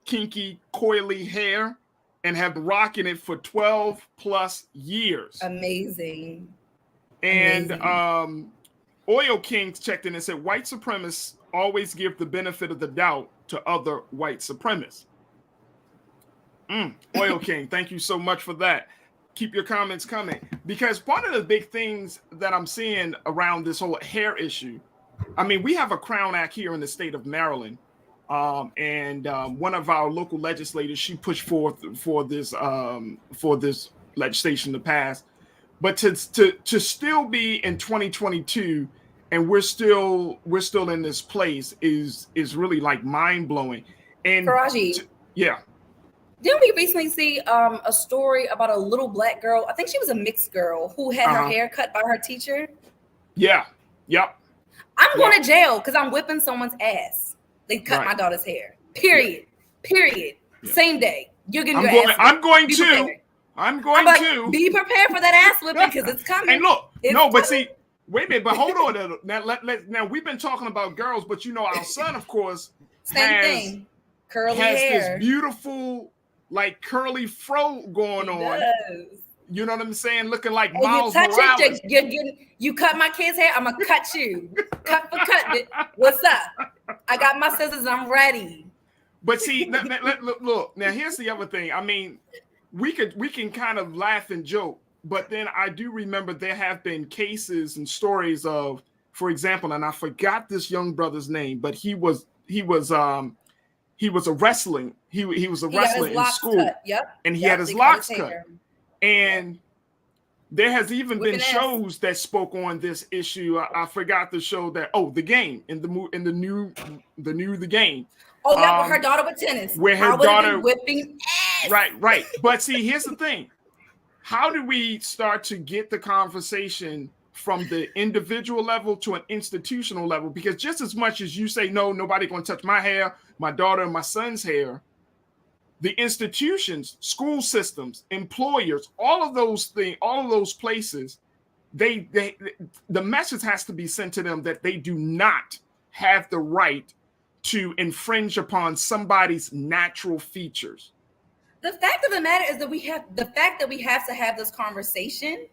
kinky, coily hair, and have been rocking it for 12 plus years. Amazing. And Oil Kings checked in and said, white supremacists always give the benefit of the doubt to other white supremacists. Oil King, thank you so much for that. Keep your comments coming. Because part of the big things that I'm seeing around this whole hair issue, I mean, we have a Crown Act here in the state of Maryland. And one of our local legislators, she pushed forth for this legislation to pass, but to still be in 2022 and we're still in this place is really like mind blowing. And Farajii, yeah, didn't we recently see a story about a little black girl? I think she was a mixed girl who had her hair cut by her teacher. Yeah, yep. I'm going to jail because I'm whipping someone's ass. They cut my daughter's hair. Period. Yeah. Same day. You're getting your ass. I'm going to. Be prepared for that ass whipping because it's coming. And look, but see, Wait a minute, but hold on. Now we've been talking about girls, but our son, of course, Same thing. Curly has hair. this beautiful, like curly fro going on. Does. You know what I'm saying? Looking like Oh, Miles you touch Morales. you cut my kid's hair, I'm gonna cut you. Cut for cut. What's up? I got my scissors. I'm ready. But see, look. Now here's the other thing. I mean, we can kind of laugh and joke, but then I do remember there have been cases and stories of, for example, and I forgot this young brother's name, but he was a wrestling. He was a wrestler in school. Yep. And he had his locks cut. And there has even been shows that spoke on this issue. I forgot the show that The Game in the new The Game. Oh yeah, with her daughter with tennis. Where her daughter whipping ass. Right. But see, here's the thing. How do we start to get the conversation from the individual level to an institutional level? Because just as much as you say, no, nobody going to touch my hair, my daughter and my son's hair, the institutions, school systems, employers, all of those things, all of those places, the message has to be sent to them that they do not have the right to infringe upon somebody's natural features. The fact of the matter is that we have to have this conversation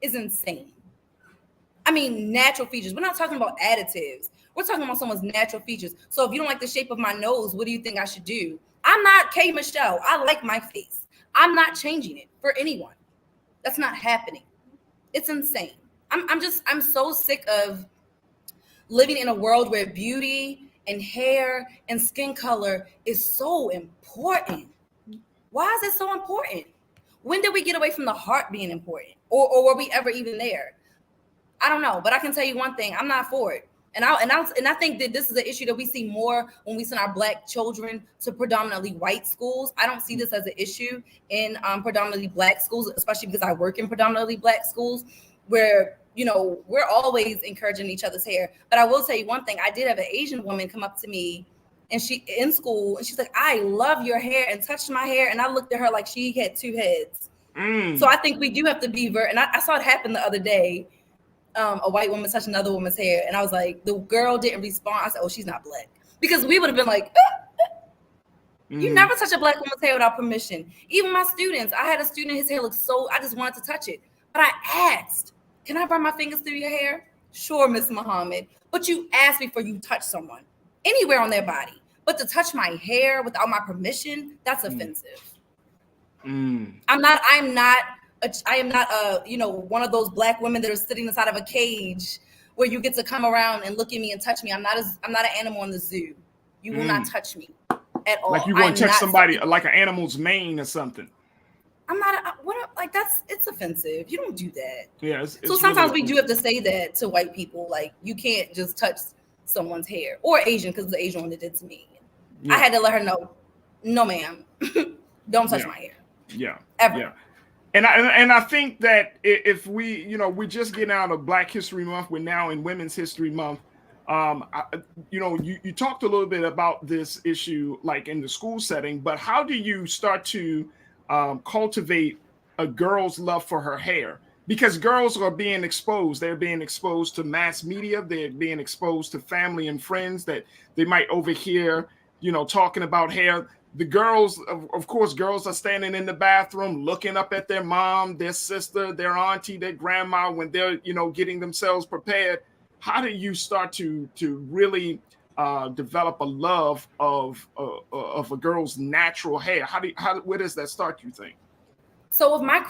is insane. I mean, natural features. We're not talking about additives. We're talking about someone's natural features. So if you don't like the shape of my nose, what do you think I should do? I'm not K. Michelle. I like my face. I'm not changing it for anyone. That's not happening. It's insane. I'm so sick of living in a world where beauty and hair and skin color is so important. Why is it so important? When did we get away from the heart being important? Or were we ever even there? I don't know, but I can tell you one thing, I'm not for it. And I think that this is an issue that we see more when we send our Black children to predominantly white schools. I don't see this as an issue in predominantly Black schools, especially because I work in predominantly Black schools where, we're always encouraging each other's hair. But I will tell you one thing, I did have an Asian woman come up to me and she in school and she's like, I love your hair, and touched my hair. And I looked at her like she had two heads. So I think we do have to be and I saw it happen the other day. A white woman touched another woman's hair, and I was like, the girl didn't respond. I said, oh, she's not Black, because we would have been like, you never touch a Black woman's hair without permission. Even my students, I had a student, his hair looked I just wanted to touch it, but I asked, can I run my fingers through your hair? Sure, Miss Muhammad, but you asked before you touch someone anywhere on their body, but to touch my hair without my permission, that's offensive. I am not one of those Black women that are sitting inside of a cage where you get to come around and look at me and touch me. I'm not an animal in the zoo. You will not touch me at all. Like you want to touch somebody like an animal's mane or something. I'm not it's offensive. You don't do that. Yeah. So sometimes we do have to say that to white people. Like, you can't just touch someone's hair, or Asian, because the Asian one that did to me. Yeah. I had to let her know, no, ma'am, don't touch my hair. Yeah. Ever. Yeah. And I think that if we just getting out of Black History Month, we're now in Women's History Month. You talked a little bit about this issue, like in the school setting, but how do you start to cultivate a girl's love for her hair? Because girls are being exposed. They're being exposed to mass media. They're being exposed to family and friends that they might overhear, talking about hair. The girls, of course, girls are standing in the bathroom looking up at their mom, their sister, their auntie, their grandma when they're, getting themselves prepared. How do you start to really develop a love of a girl's natural hair? Where does that start, you think? So with my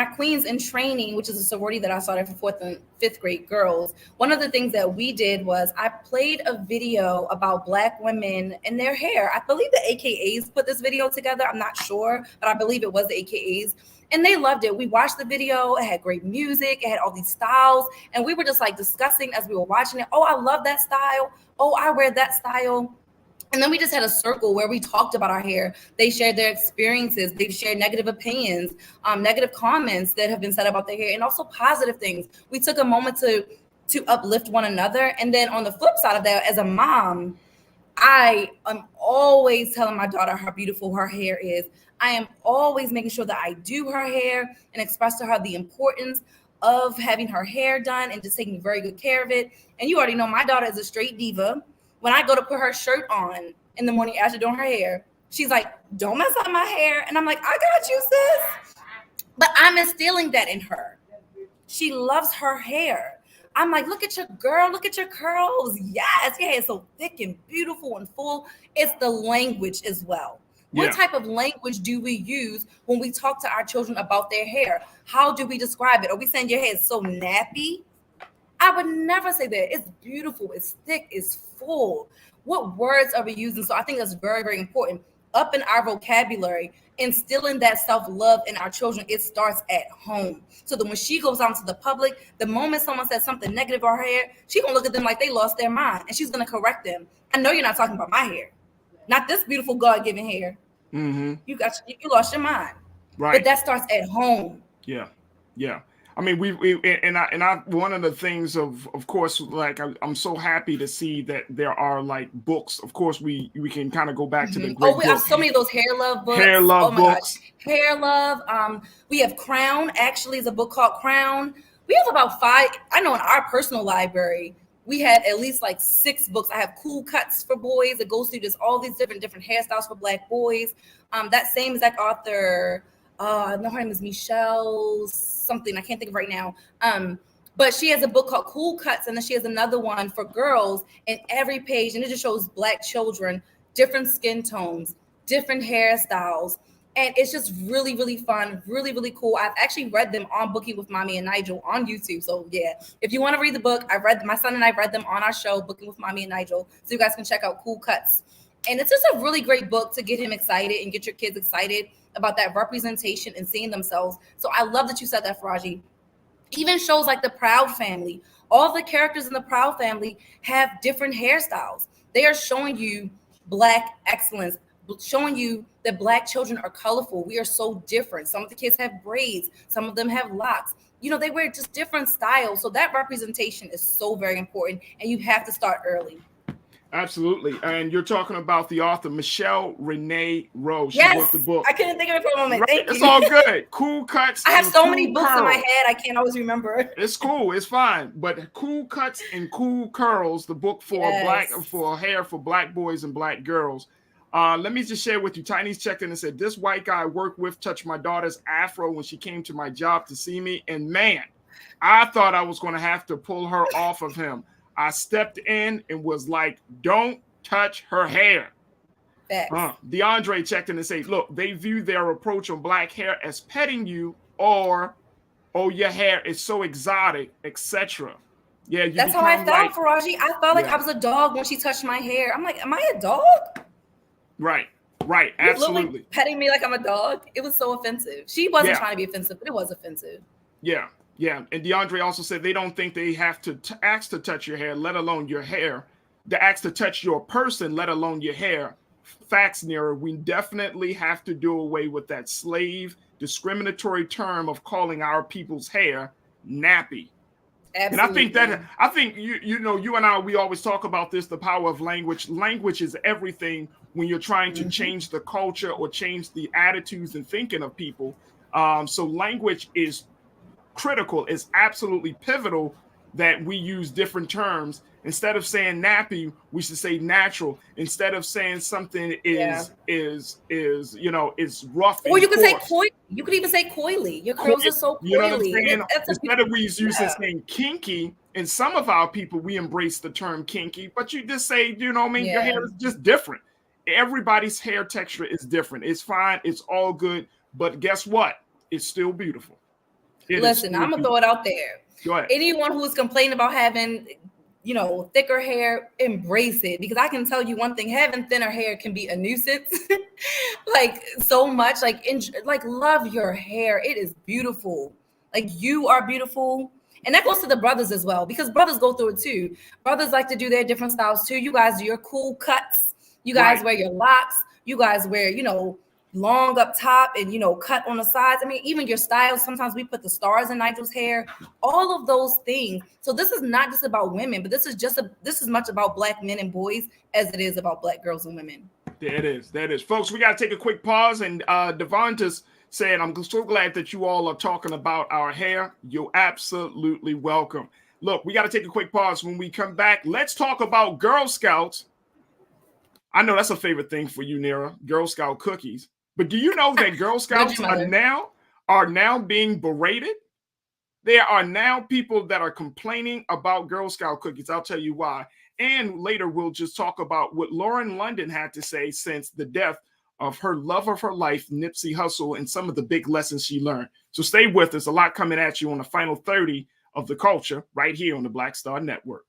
Queens in Training, which is a sorority that I started for 4th and 5th grade girls, one of the things that we did was I played a video about Black women and their hair. I believe the AKAs put this video together. I'm not sure, but I believe it was the AKAs. And they loved it. We watched the video. It had great music. It had all these styles. And we were just like discussing as we were watching it. Oh, I love that style. Oh, I wear that style. And then we just had a circle where we talked about our hair. They shared their experiences. They've shared negative opinions, negative comments that have been said about their hair, and also positive things. We took a moment to uplift one another. And then on the flip side of that, as a mom, I am always telling my daughter how beautiful her hair is. I am always making sure that I do her hair and express to her the importance of having her hair done and just taking very good care of it. And you already know my daughter is a straight diva. When I go to put her shirt on in the morning after doing her hair, she's like, don't mess up my hair. And I'm like, I got you, sis. But I'm instilling that in her. She loves her hair. I'm like, look at your girl, look at your curls. Yes, your hair is so thick and beautiful and full. It's the language as well. What type of language do we use when we talk to our children about their hair? How do we describe it? Are we saying your hair is so nappy? I would never say that. It's beautiful, it's thick, it's full. What words are we using? So I think that's very, very important. Up in our vocabulary, instilling that self-love in our children, it starts at home. So that when she goes out into the public, the moment someone says something negative about her hair, she's gonna look at them like they lost their mind, and she's gonna correct them. I know you're not talking about my hair, not this beautiful God-given hair. Mm-hmm. You lost your mind, right? But that starts at home. Yeah. I mean, we one of the things of course, like I'm so happy to see that there are like books. Of course, we can kind of go back to the great we have so many of those hair love books. Hair love books. Gosh. Hair love. We have Crown. Actually, is a book called Crown. We have about 5. I know in our personal library, we had at least like 6 books. I have Cool Cuts for boys. It goes through just all these different hairstyles for Black boys. That same exact author, I know her name is Michelle something. I can't think of right now. But she has a book called Cool Cuts, and then she has another one for girls. And every page, and it just shows Black children, different skin tones, different hairstyles. And it's just really, really fun, really, really cool. I've actually read them on Booking with Mommy and Nigel on YouTube. So yeah, if you want to read the book, my son and I read them on our show, Booking with Mommy and Nigel. So you guys can check out Cool Cuts. And it's just a really great book to get him excited and get your kids excited about that representation and seeing themselves. So I love that you said that, Farajii. Even shows like the Proud Family, all the characters in the Proud Family have different hairstyles. They are showing you Black excellence, showing you that Black children are colorful. We are so different. Some of the kids have braids. Some of them have locks. You know, they wear just different styles. So that representation is so very important, and you have to start early. Absolutely. And you're talking about the author, Michelle Renee Rose. She yes, wrote the book. I couldn't think of it for a moment. Right? Thank you. It's all good. Cool Cuts. I have so cool many books curls. in my head, I can't always remember. It's cool. It's fine. But Cool Cuts and Cool Curls, the book for hair for Black boys and Black girls. Let me just share with you. Tiny's checked in and said, this white guy I worked with touched my daughter's afro when she came to my job to see me. And man, I thought I was going to have to pull her off of him. I stepped in and was like, don't touch her hair. DeAndre checked in and said, look, they view their approach on Black hair as petting you or, oh, your hair is so exotic, etc. Yeah, that's how I felt, Farajii. I felt like I was a dog when she touched my hair. I'm like, am I a dog? Right, absolutely. Petting me like I'm a dog. It was so offensive. She wasn't trying to be offensive, but it was offensive. Yeah. And DeAndre also said they don't think they have to ask to touch your hair, let alone your hair. They ask to touch your person, let alone your hair. Facts, Nira. We definitely have to do away with that slave discriminatory term of calling our people's hair nappy. Absolutely. And I think you know, you and I, we always talk about this, the power of language. Language is everything when you're trying to change the culture or change the attitudes and thinking of people. So language is critical. It's absolutely pivotal that we use different terms. Instead of saying nappy, we should say natural. Instead of saying something is rough. Or you could say coily. You could even say coily. Your curls are so coily. You know what I'm saying? Instead of we using saying kinky, and some of our people, we embrace the term kinky, but you just say, you know what I mean? Your hair is just different. Everybody's hair texture is different. It's fine. It's all good. But guess what? It's still beautiful. Listen, I'm going to throw it out there. Go ahead. Anyone who is complaining about having, thicker hair, embrace it. Because I can tell you one thing, having thinner hair can be a nuisance. Like so much, love your hair. It is beautiful. Like you are beautiful. And that goes to the brothers as well, because brothers go through it too. Brothers like to do their different styles too. You guys do your cool cuts. You guys wear your locks. You guys wear, long up top and, cut on the sides. I mean, even your styles. Sometimes we put the stars in Nigel's hair, all of those things. So this is not just about women, but this is as much about Black men and boys as it is about Black girls and women. There it is. Folks, we got to take a quick pause. And Devonta's said, I'm so glad that you all are talking about our hair. You're absolutely welcome. Look, we got to take a quick pause. When we come back, let's talk about Girl Scouts. I know that's a favorite thing for you, Nira, Girl Scout cookies. But do you know that Girl Scouts are now being berated? There are now people that are complaining about Girl Scout cookies. I'll tell you why. And later, we'll just talk about what Lauren London had to say since the death of her love of her life, Nipsey Hussle, and some of the big lessons she learned. So stay with us. A lot coming at you on the final 30 of The Culture right here on the Black Star Network.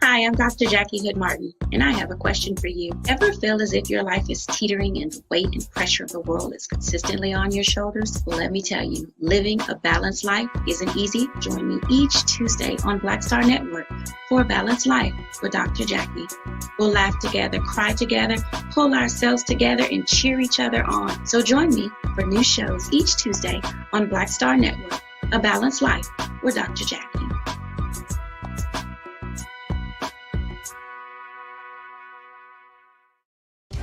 Hi, I'm Dr. Jackie Hood Martin, and I have a question for you. Ever feel as if your life is teetering and the weight and pressure of the world is consistently on your shoulders? Well, let me tell you, living a balanced life isn't easy. Join me each Tuesday on Black Star Network for A Balanced Life with Dr. Jackie. We'll laugh together, cry together, pull ourselves together, and cheer each other on. So join me for new shows each Tuesday on Black Star Network, A Balanced Life with Dr. Jackie.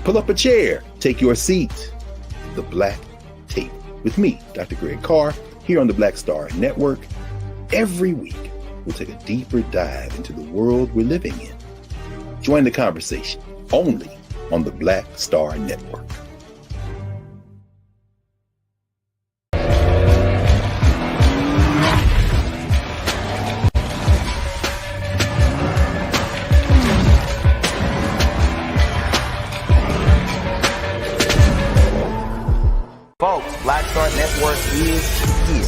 Pull up a chair, take your seat. The Black Tape with me, Dr. Greg Carr, here on the Black Star Network. Every week, we'll take a deeper dive into the world we're living in. Join the conversation only on the Black Star Network. Folks, Black Star Network is here.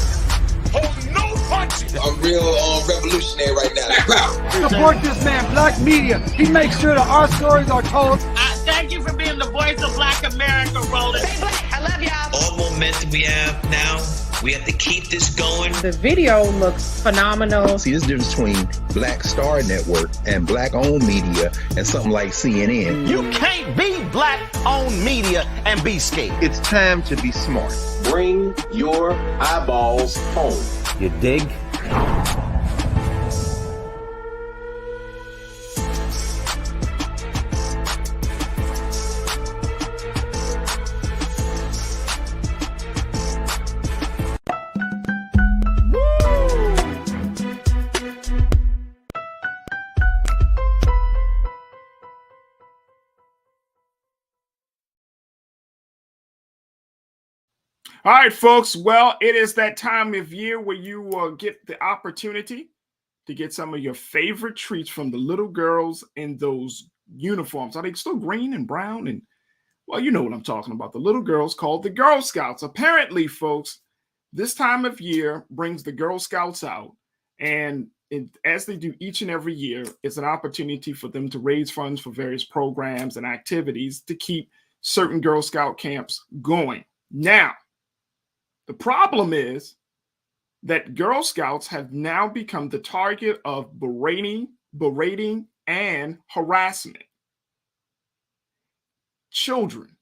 Oh, no punches! I'm real revolutionary right now. Support this man, Black Media. He makes sure that our stories are told. Thank you for being the voice of Black America, Roland. Stay black. I love y'all. All momentum we have now, we have to keep this going. The video looks phenomenal. See, this difference between Black Star Network and Black-owned media and something like CNN. You can't be Black-owned media and be scared. It's time to be smart. Bring your eyeballs home. You dig? All right, folks. Well, it is that time of year where you get the opportunity to get some of your favorite treats from the little girls in those uniforms. Are they still green and brown? And, well, you know what I'm talking about. The little girls called the Girl Scouts. Apparently, folks, this time of year brings the Girl Scouts out. And as they do each and every year, it's an opportunity for them to raise funds for various programs and activities to keep certain Girl Scout camps going. Now, the problem is that Girl Scouts have now become the target of berating, and harassment. Children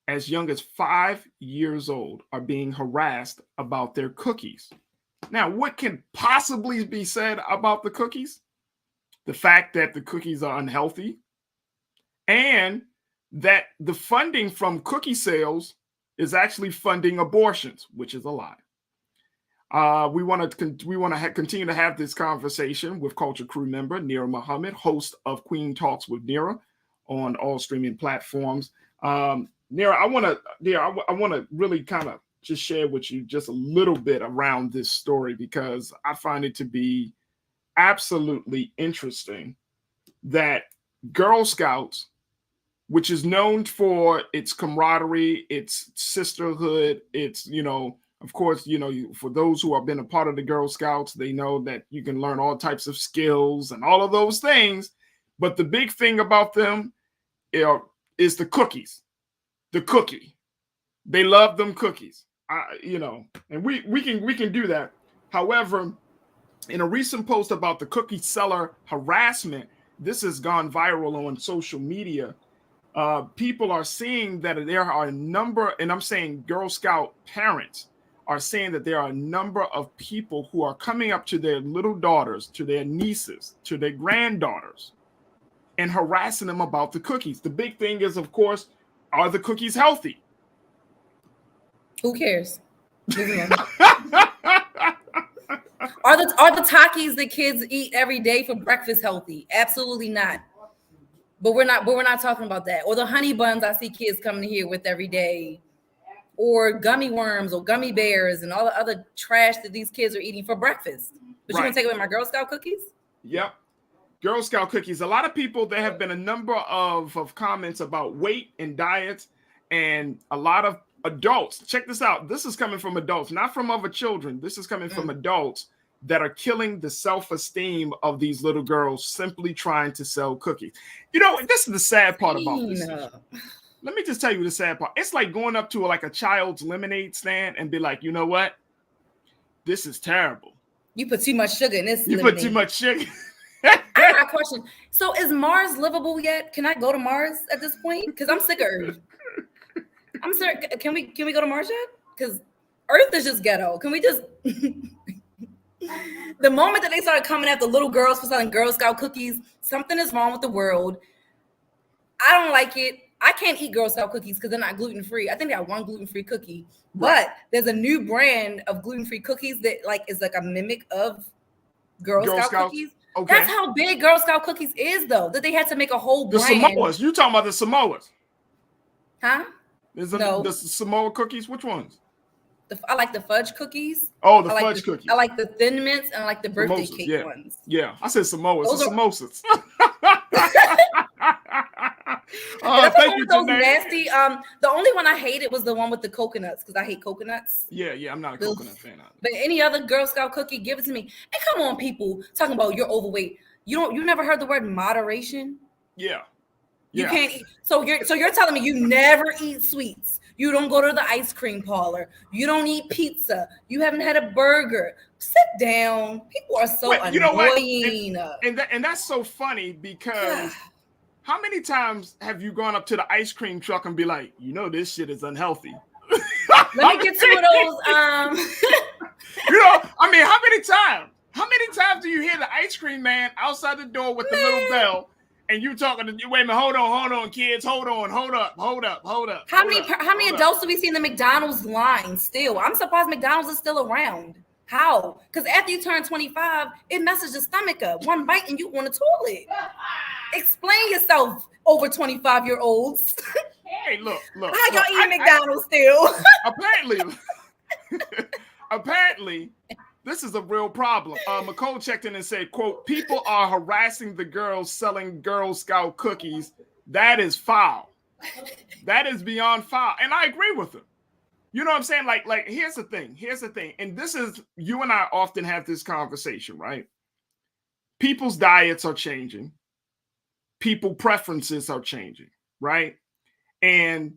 as young as 5 years old are being harassed about their cookies. Now, what can possibly be said about the cookies? The fact that the cookies are unhealthy and that the funding from cookie sales is actually funding abortions, which is a lie. We want to continue to have this conversation with Culture Crew member Nira Muhammad, host of Queen Talks with Nira on all streaming platforms. Nira, I want to really kind of just share with you just a little bit around this story because I find it to be absolutely interesting that Girl Scouts, which is known for its camaraderie, its sisterhood, its, of course, for those who have been a part of the Girl Scouts, they know that you can learn all types of skills and all of those things. But the big thing about them is the cookies, the cookie. They love them cookies, and we can do that. However, in a recent post about the cookie seller harassment, this has gone viral on social media. People are seeing that there are a number, and I'm saying Girl Scout parents are saying that there are a number of people who are coming up to their little daughters, to their nieces, to their granddaughters, and harassing them about the cookies. The big thing is, of course, are the cookies healthy? Who cares? Are the Takis that kids eat every day for breakfast healthy? Absolutely not. But we're not talking about that. Or the honey buns I see kids coming here with every day, or gummy worms or gummy bears and all the other trash that these kids are eating for breakfast. But you want to take away my Girl Scout cookies? Yep. Girl Scout cookies. A lot of people, there have been a number of comments about weight and diets, and a lot of adults. Check this out. This is coming from adults, not from other children. This is coming from adults that are killing the self-esteem of these little girls simply trying to sell cookies. This is the sad part about this. Let me just tell you the sad part. It's like going up to a child's lemonade stand and be like, you know what? This is terrible. You put too much sugar in this. You lemonade. Put too much sugar. I got a question. So is Mars livable yet? Can I go to Mars at this point? Because I'm sick of Earth. I'm sorry. Can we go to Mars yet? Because Earth is just ghetto. Can we just... The moment that they started coming after little girls for selling Girl Scout cookies, something is wrong with the world. I don't like it. I can't eat Girl Scout cookies because they're not gluten-free. I think they have one gluten-free cookie, but there's a new brand of gluten-free cookies that is like a mimic of Girl Scout cookies. Okay. That's how big Girl Scout cookies is, though, that they had to make a whole brand. The Samoas. You talking about the Samoas? Huh? The Samoa cookies? Which ones? I like the fudge cookies. Oh, the fudge cookies. I like the Thin Mints and I like the birthday cake ones. Yeah, I said Samoas. Those samosas. Thank you, those nasty. The only one I hated was the one with the coconuts because I hate coconuts. Yeah, I'm not a coconut fan. But any other Girl Scout cookie, give it to me. And come on, people talking about you're overweight. You never heard the word moderation? Yeah. You can't eat. So you're telling me you never eat sweets. You don't go to the ice cream parlor. You don't eat pizza. You haven't had a burger. Sit down. People are so annoying. You know what? And that's so funny because how many times have you gone up to the ice cream truck and be like, this shit is unhealthy? Let me get some of those. How many times? How many times do you hear the ice cream man outside the door with the little bell? And you talking to you? Wait a minute, hold on, kids, hold up. How many adults do we see in the McDonald's line still? I'm surprised McDonald's is still around. How? Because after you turn 25, it messes your stomach up. One bite and you on the toilet. Explain yourself, over 25-year-olds. Hey, look. How y'all eating McDonald's still? Apparently. This is a real problem. McCole checked in and said, quote, people are harassing the girls selling Girl Scout cookies. That is foul. That is beyond foul. And I agree with him. You know what I'm saying? Like, here's the thing. And this is, you and I often have this conversation, right? People's diets are changing. People preferences are changing, right? And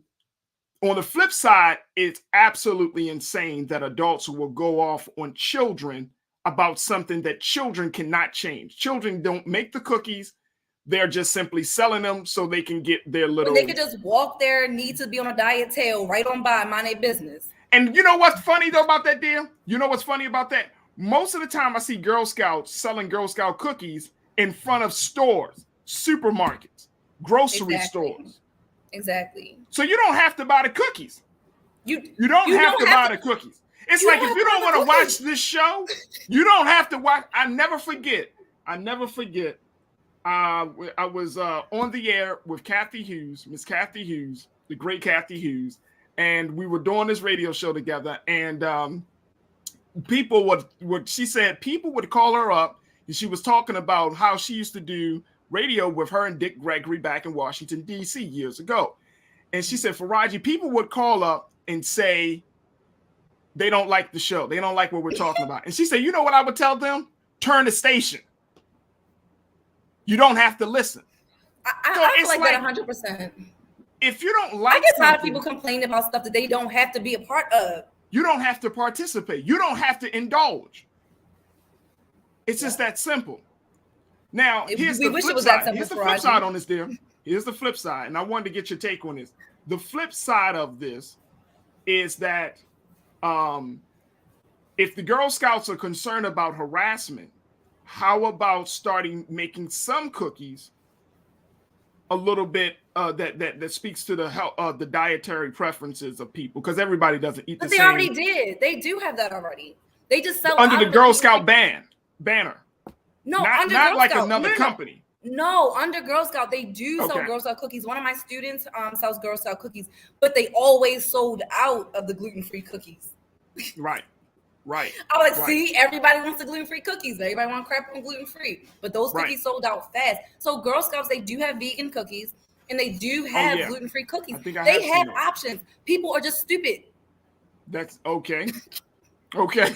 on the flip side, it's absolutely insane that adults will go off on children about something that children cannot change. Children don't make the cookies. They're just simply selling them so they can get their little... They could just walk their need to be on a diet tail right on by, mind their business. And you know what's funny, though, about that deal? You know what's funny about that? most of the time I see Girl Scouts selling Girl Scout cookies in front of stores, supermarkets, grocery stores. Exactly. So you don't have to buy the cookies. You don't have to buy the cookies. It's like if you don't want to watch this show, you don't have to watch. I never forget. I was on the air with Kathy Hughes, Miss Kathy Hughes, the great Kathy Hughes, and we were doing this radio show together. And people would she said people would call her up, and she was talking about how she used to do radio with her and Dick Gregory back in Washington, D.C. years ago. And she said, Farajii, people would call up and say they don't like the show. They don't like what we're talking about. And she said, you know what I would tell them? Turn the station. You don't have to listen. I feel like that 100%. If you don't like, I get tired of people complaining about stuff that they don't have to be a part of. You don't have to participate. You don't have to indulge. It's just that simple. Now, here's the flip side. Here's the flip side on this, dear. Here's the flip side, and I wanted to get your take on this. The flip side of this is that if the Girl Scouts are concerned about harassment, how about starting making some cookies a little bit that speaks to the health, the dietary preferences of people, because everybody doesn't eat the same. But they already did. They do have that already. They just sell under the Girl Scout banner. No, not like another company. No, under Girl Scout, they do sell Girl Scout cookies. One of my students sells Girl Scout cookies, but they always sold out of the gluten-free cookies. Right. I was like, see, everybody wants the gluten-free cookies. Everybody wants crap on gluten-free. But those cookies sold out fast. So Girl Scouts, they do have vegan cookies, and they do have gluten-free cookies. They have options. People are just stupid. That's okay. Okay.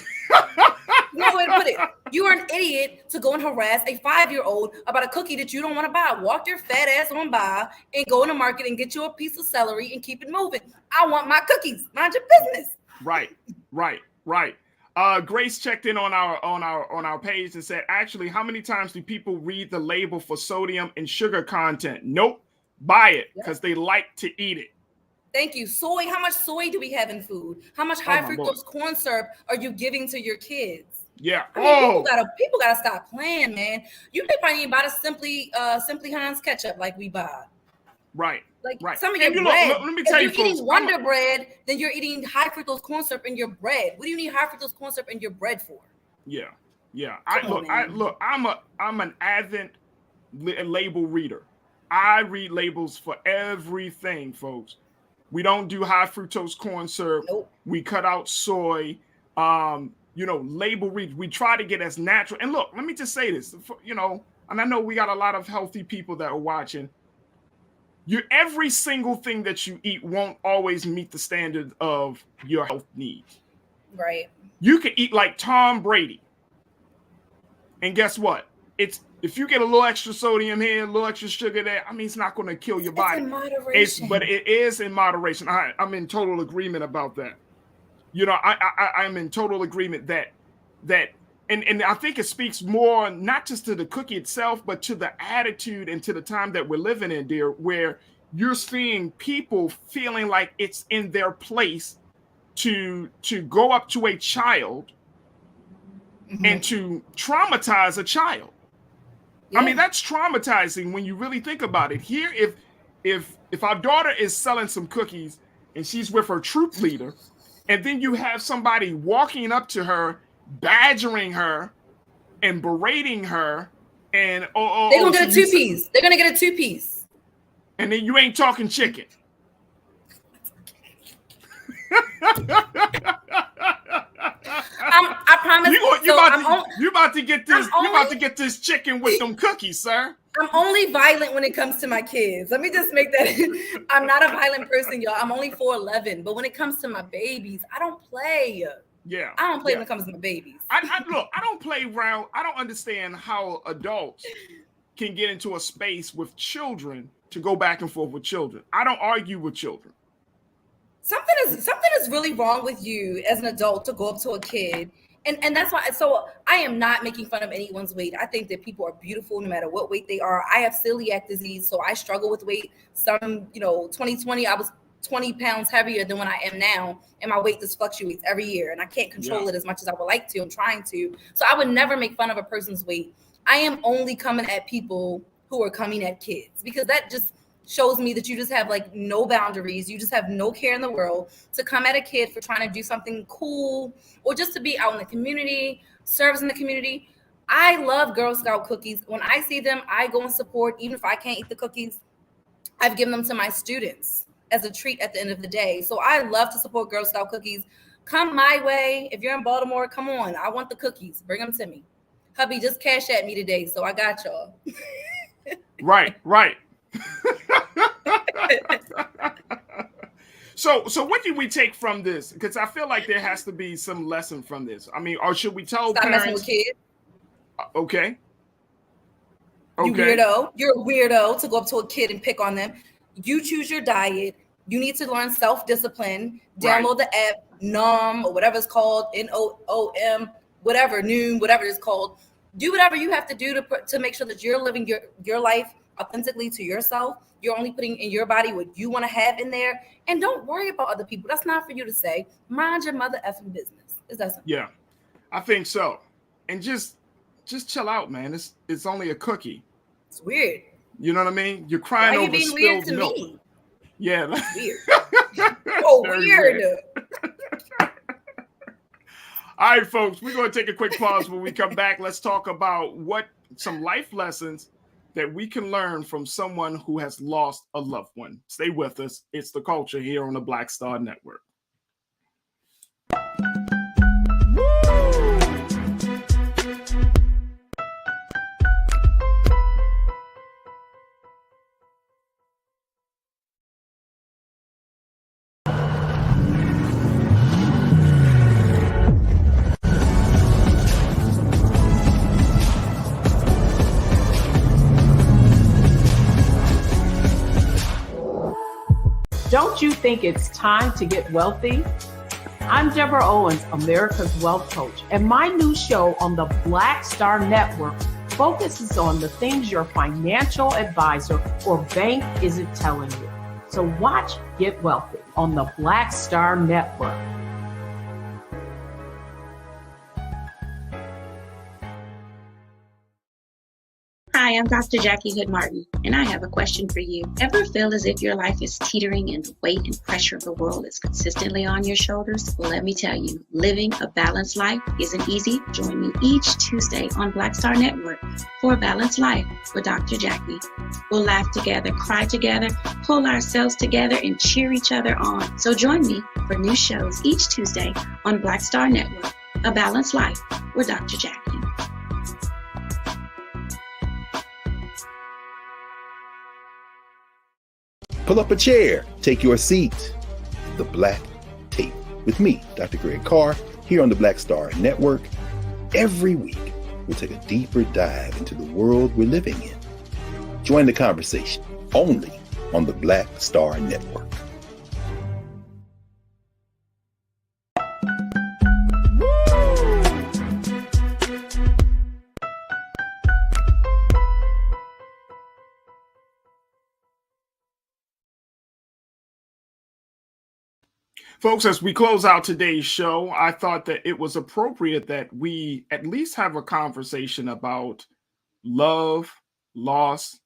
No way to put it. You are an idiot to go and harass a 5-year-old about a cookie that you don't want to buy. Walk your fat ass on by and go in the market and get you a piece of celery and keep it moving. I want my cookies. Mind your business. Right. Grace checked in on our page and said, actually, how many times do people read the label for sodium and sugar content? Nope. Buy it because they like to eat it. Thank you. Soy. How much soy do we have in food? How much high fructose corn syrup are you giving to your kids? Yeah. I mean, people gotta stop playing, man. You may probably buy the Simply Heinz ketchup like we buy. Right. Some of your bread. Let me tell you, if you're eating Wonder Bread, then you're eating high fructose corn syrup in your bread. What do you need high fructose corn syrup in your bread for? Yeah. I'm an avid label reader. I read labels for everything, folks. We don't do high fructose corn syrup. Nope. We cut out soy. Label read. We try to get as natural. And look, let me just say this, and I know we got a lot of healthy people that are watching. Every single thing that you eat won't always meet the standard of your health needs. Right. You can eat like Tom Brady. And guess what? If you get a little extra sodium here, a little extra sugar there, I mean, it's not going to kill your body. It's in moderation. But it is in moderation. I'm in total agreement about that. I'm in total agreement that and I think it speaks more not just to the cookie itself, but to the attitude and to the time that we're living in, dear, where you're seeing people feeling like it's in their place to go up to a child and to traumatize a child. Yeah. I mean, that's traumatizing when you really think about it. Here, if our daughter is selling some cookies and she's with her troop leader, and then you have somebody walking up to her, badgering her and berating her, and they're gonna get a 2-piece. They're gonna get a 2-piece. And then you ain't talking chicken. I promise. You about to get this. You about to get this chicken with them cookies, sir. I'm only violent when it comes to my kids. Let me just make that. I'm not a violent person, y'all. I'm only 4'11", but when it comes to my babies, I don't play. Yeah, I don't play when it comes to my babies. Look, I don't play around. I don't understand how adults can get into a space with children to go back and forth with children. I don't argue with children. Something is really wrong with you as an adult to go up to a kid. And that's why, so I am not making fun of anyone's weight. I think that people are beautiful no matter what weight they are. I have celiac disease, so I struggle with weight. 2020, I was 20 pounds heavier than when I am now, and my weight just fluctuates every year, and I can't control it as much as I would like to. I'm trying to. So I would never make fun of a person's weight. I am only coming at people who are coming at kids, because that just shows me that you just have like no boundaries. You just have no care in the world to come at a kid for trying to do something cool or just to be out in the community, service in the community. I love Girl Scout cookies. When I see them, I go and support, even if I can't eat the cookies. I've given them to my students as a treat at the end of the day. So I love to support Girl Scout cookies. Come my way. If you're in Baltimore, come on. I want the cookies. Bring them to me. Hubby just cashed at me today, so I got y'all. Right. So what do we take from this? Because I feel like there has to be some lesson from this. I mean, or should we tell Stop parents? Messing with kids. Okay. You weirdo. You're a weirdo to go up to a kid and pick on them. You choose your diet. You need to learn self-discipline. Download the app, NOM, or whatever it's called, NOOM, whatever, Noom, whatever it's called. Do whatever you have to do to make sure that you're living your life authentically to yourself. You're only putting in your body what you want to have in there. And don't worry about other people. That's not for you to say. Mind your mother effing business. Is that something? Yeah, I think so. And just chill out, man. It's only a cookie. It's weird. You know what I mean? You're crying over spilled weird to milk. Me? Yeah. Weird. Oh, weird. All right, folks, we're going to take a quick pause. When we come back, let's talk about some life lessons that we can learn from someone who has lost a loved one. Stay with us. It's The Culture here on the Black Star Network. Don't you think it's time to get wealthy? I'm Deborah Owens, America's Wealth Coach, and my new show on the Black Star Network focuses on the things your financial advisor or bank isn't telling you. So watch Get Wealthy on the Black Star Network. Hi, I'm Dr. Jackie Hood Martin, and I have a question for you. Ever feel as if your life is teetering and the weight and pressure of the world is consistently on your shoulders? Well, let me tell you, living a balanced life isn't easy. Join me each Tuesday on Black Star Network for A Balanced Life with Dr. Jackie. We'll laugh together, cry together, pull ourselves together, and cheer each other on. So join me for new shows each Tuesday on Black Star Network, A Balanced Life with Dr. Jackie. Pull up a chair, take your seat. The Black Tape with me, Dr. Greg Carr, here on the Black Star Network. Every week, we'll take a deeper dive into the world we're living in. Join the conversation only on the Black Star Network. Folks, as we close out today's show, I thought that it was appropriate that we at least have a conversation about love, loss,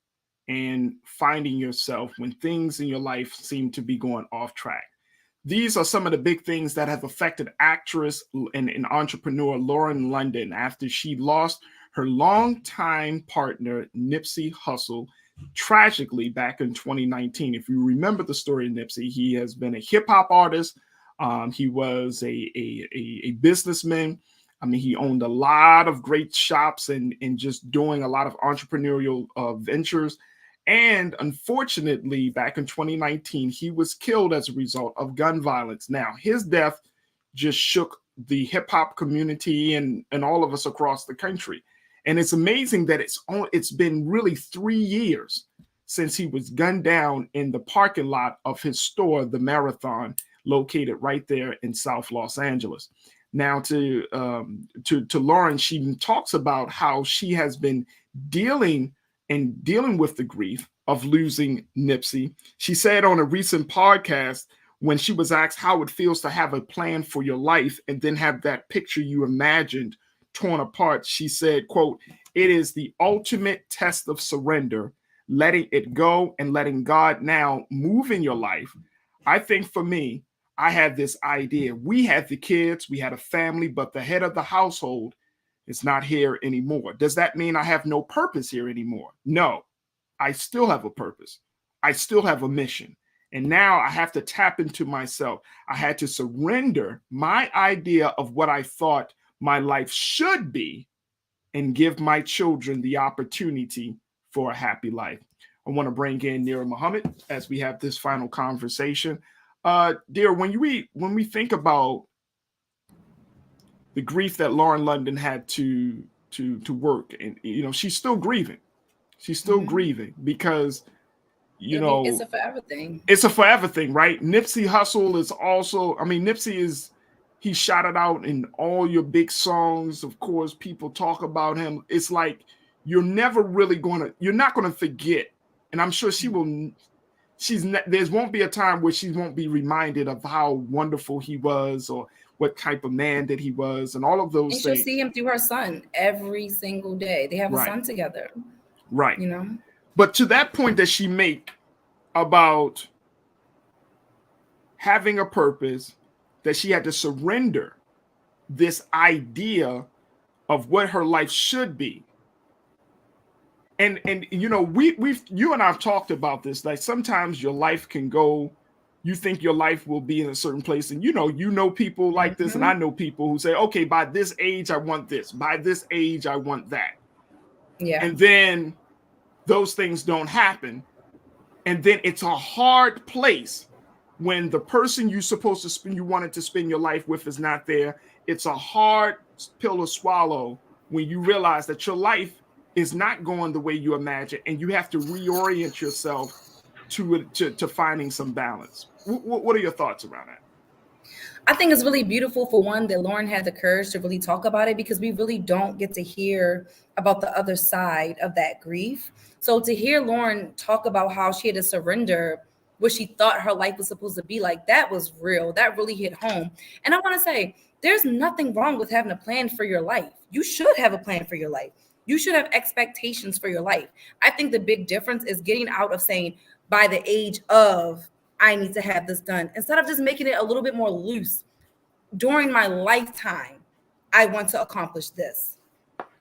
and finding yourself when things in your life seem to be going off track. These are some of the big things that have affected actress and entrepreneur Lauren London after she lost her longtime partner, Nipsey Hussle, tragically back in 2019. If you remember the story of Nipsey, he has been a hip hop artist. He was a businessman. I mean, he owned a lot of great shops and just doing a lot of entrepreneurial ventures. And unfortunately, back in 2019, he was killed as a result of gun violence. Now, his death just shook the hip hop community and all of us across the country. And it's amazing that it's been really 3 years since he was gunned down in the parking lot of his store, The Marathon, located right there in South Los Angeles. Now, to Lauren, she talks about how she has been dealing and dealing with the grief of losing Nipsey. She said on a recent podcast, when she was asked how it feels to have a plan for your life and then have that picture you imagined torn apart, she said, quote, "It is the ultimate test of surrender, letting it go and letting God now move in your life." I think for me, I had this idea. We had the kids, we had a family, but the head of the household is not here anymore. Does that mean I have no purpose here anymore? No, I still have a purpose. I still have a mission. And now I have to tap into myself. I had to surrender my idea of what I thought my life should be and give my children the opportunity for a happy life. I want to bring in Nira Muhammad as we have this final conversation. Dear, when we think about the grief that Lauren London had to work, and she's still grieving. She's still grieving because it's a forever thing. It's a forever thing, right? Nipsey Hussle is also, Nipsey he shot it out in all your big songs. Of course, people talk about him. It's like you're not gonna forget. And I'm sure she will. There won't be a time where she won't be reminded of how wonderful he was, or what type of man that he was, and all of those things. And she'll see him through her son every single day. They have a son together. Right. But to that point that she made about having a purpose, that she had to surrender this idea of what her life should be. And you and I've talked about this. Like sometimes your life can go, you think your life will be in a certain place, and you know people like this, and I know people who say, okay, by this age I want this, by this age I want that. Yeah. And then those things don't happen. And then it's a hard place when the person you wanted to spend your life with is not there. It's a hard pill to swallow when you realize that your life is not going the way you imagine, and you have to reorient yourself to finding some balance. What are your thoughts around that? I think it's really beautiful, for one, that Lauren had the courage to really talk about it, because we really don't get to hear about the other side of that grief. So to hear Lauren talk about how she had to surrender what she thought her life was supposed to be like, that was real. That really hit home. And I want to say, there's nothing wrong with having a plan for your life. You should have a plan for your life. You should have expectations for your life. I think the big difference is getting out of saying, by the age of, I need to have this done, instead of just making it a little bit more loose. During my lifetime, I want to accomplish this.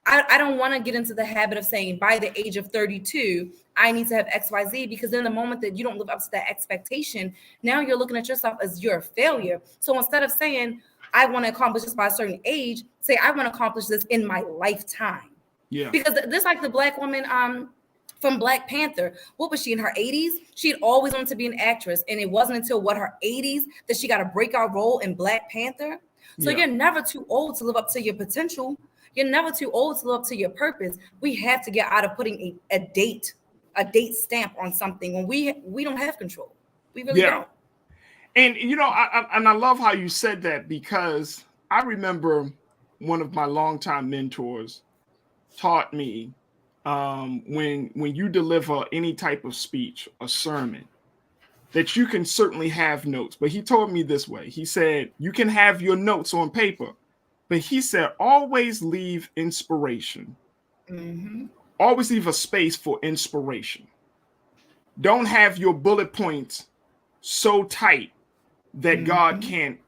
I don't want to get into the habit of saying, by the age of 32, I need to have XYZ, because then the moment that you don't live up to that expectation, now you're looking at yourself as you're a failure. So instead of saying, I want to accomplish this by a certain age, say, I want to accomplish this in my lifetime. Yeah. Because this, like the black woman from Black Panther, what was she, in her 80s? She had always wanted to be an actress, and it wasn't until her 80s that she got a breakout role in Black Panther. So You're never too old to live up to your potential. You're never too old to live up to your purpose. We have to get out of putting a date stamp on something when we don't have control. We really don't. And I love how you said that, because I remember one of my longtime mentors taught me, when you deliver any type of speech, a sermon, that you can certainly have notes. But he told me this way. He said, you can have your notes on paper, but he said, always leave inspiration. Mm-hmm. Always leave a space for inspiration. Don't have your bullet points so tight that God can't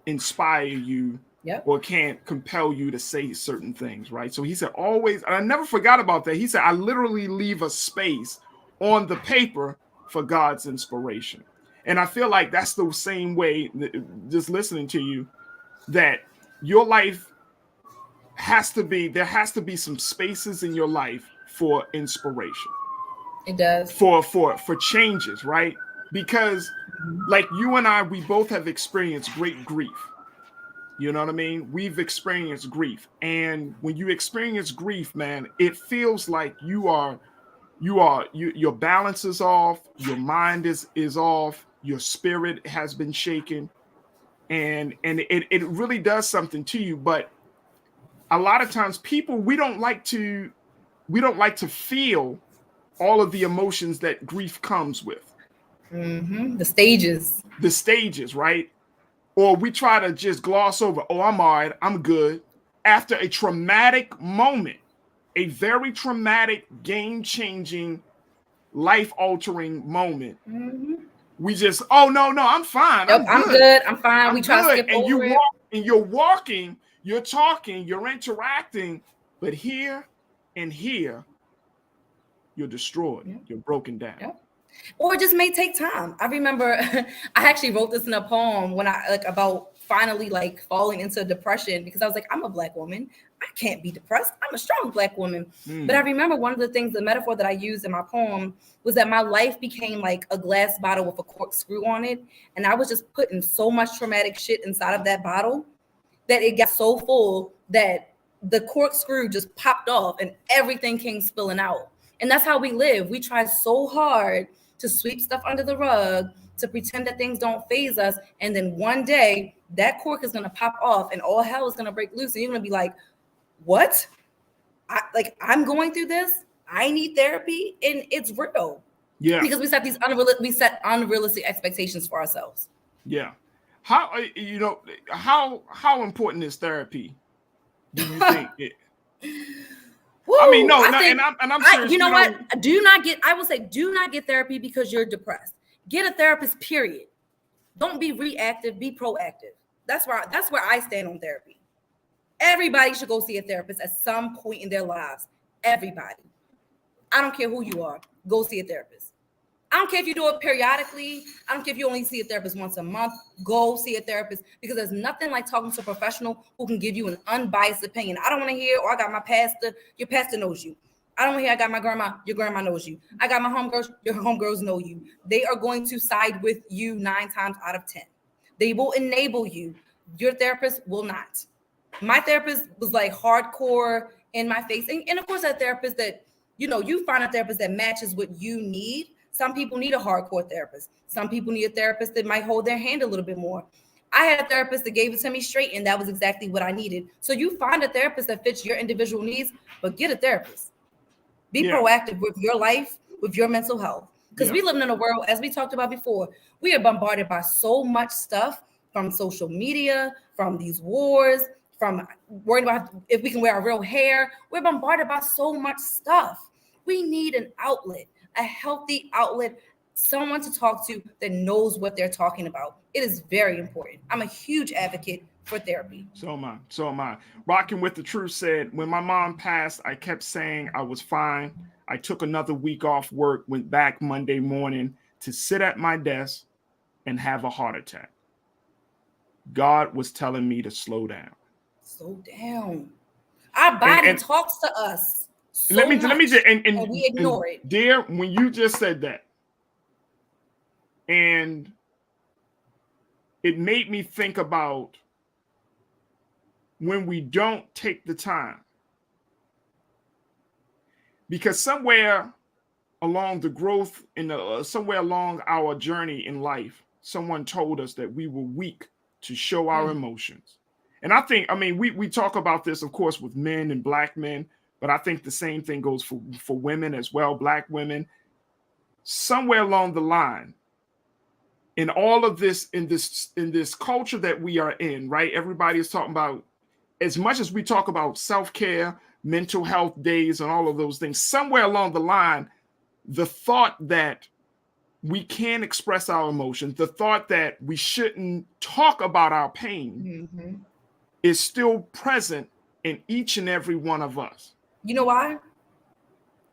inspire you or can't compel you to say certain things, right? So he said, always, and I never forgot about that. He said, I literally leave a space on the paper for God's inspiration. And I feel like that's the same way, just listening to you, that your life there has to be some spaces in your life for inspiration. It does. For changes, right? Because like you and I, we both have experienced great grief. You know what I mean? We've experienced grief. And when you experience grief, man, it feels like your balance is off, your mind is off, your spirit has been shaken. And it really does something to you. But a lot of times people, we don't like to feel all of the emotions that grief comes with. The stages, right? Or we try to just gloss over, oh, I'm all right, I'm good. After a traumatic moment, a very traumatic, game-changing, life-altering moment, we just, oh, no, I'm fine. Nope, I'm good. I'm fine. We try to skip and over it. You're walking, you're talking, you're interacting, but here and here, you're destroyed. You're broken down. Yep. Or it just may take time. I remember I actually wrote this in a poem when I about finally falling into depression, because I was like, I'm a Black woman. I can't be depressed. I'm a strong Black woman. But I remember one of the things, the metaphor that I used in my poem was that my life became like a glass bottle with a corkscrew on it. And I was just putting so much traumatic shit inside of that bottle that it got so full that the corkscrew just popped off and everything came spilling out. And that's how we live. We try so hard to sweep stuff under the rug, to pretend that things don't faze us. And then one day that cork is going to pop off and all hell is going to break loose. And you're going to be like, what? I'm going through this. I need therapy. And it's real. Yeah. Because we set unrealistic expectations for ourselves. Yeah. How important is therapy? Do you think it? Woo, I mean, no, and I'm serious. You know what? I will say, do not get therapy because you're depressed. Get a therapist, period. Don't be reactive, be proactive. That's where I stand on therapy. Everybody should go see a therapist at some point in their lives. Everybody. I don't care who you are. Go see a therapist. I don't care if you do it periodically. I don't care if you only see a therapist once a month. Go see a therapist, because there's nothing like talking to a professional who can give you an unbiased opinion. I don't want to hear, I got my pastor. Your pastor knows you. I don't want to hear, I got my grandma. Your grandma knows you. I got my homegirls. Your homegirls know you. They are going to side with you 9 times out of 10. They will enable you. Your therapist will not. My therapist was like hardcore in my face. And of course, that therapist that, you find a therapist that matches what you need. Some people need a hardcore therapist. Some people need a therapist that might hold their hand a little bit more. I had a therapist that gave it to me straight, and that was exactly what I needed. So you find a therapist that fits your individual needs, but get a therapist. Be proactive with your life, with your mental health. Because we live in a world, as we talked about before, we are bombarded by so much stuff from social media, from these wars, from worrying about if we can wear our real hair. We're bombarded by so much stuff. We need an outlet. A healthy outlet, someone to talk to that knows what they're talking about. It is very important. I'm a huge advocate for therapy. So am I. Rocking with the Truth said, when my mom passed, I kept saying I was fine. I took another week off work, went back Monday morning to sit at my desk and have a heart attack. God was telling me to slow down. Slow down. Our body talks to us. So let me just and we ignore it. Dear, when you just said that, and it made me think about when we don't take the time, because somewhere along the growth somewhere along our journey in life, someone told us that we were weak to show our emotions. And I think, we talk about this, of course, with men and Black men, but I think the same thing goes for women as well, Black women. Somewhere along the line, in all of this, in this culture that we are in, right? Everybody is talking about, as much as we talk about self-care, mental health days, and all of those things, somewhere along the line, the thought that we can't express our emotions, the thought that we shouldn't talk about our pain is still present in each and every one of us. You know why?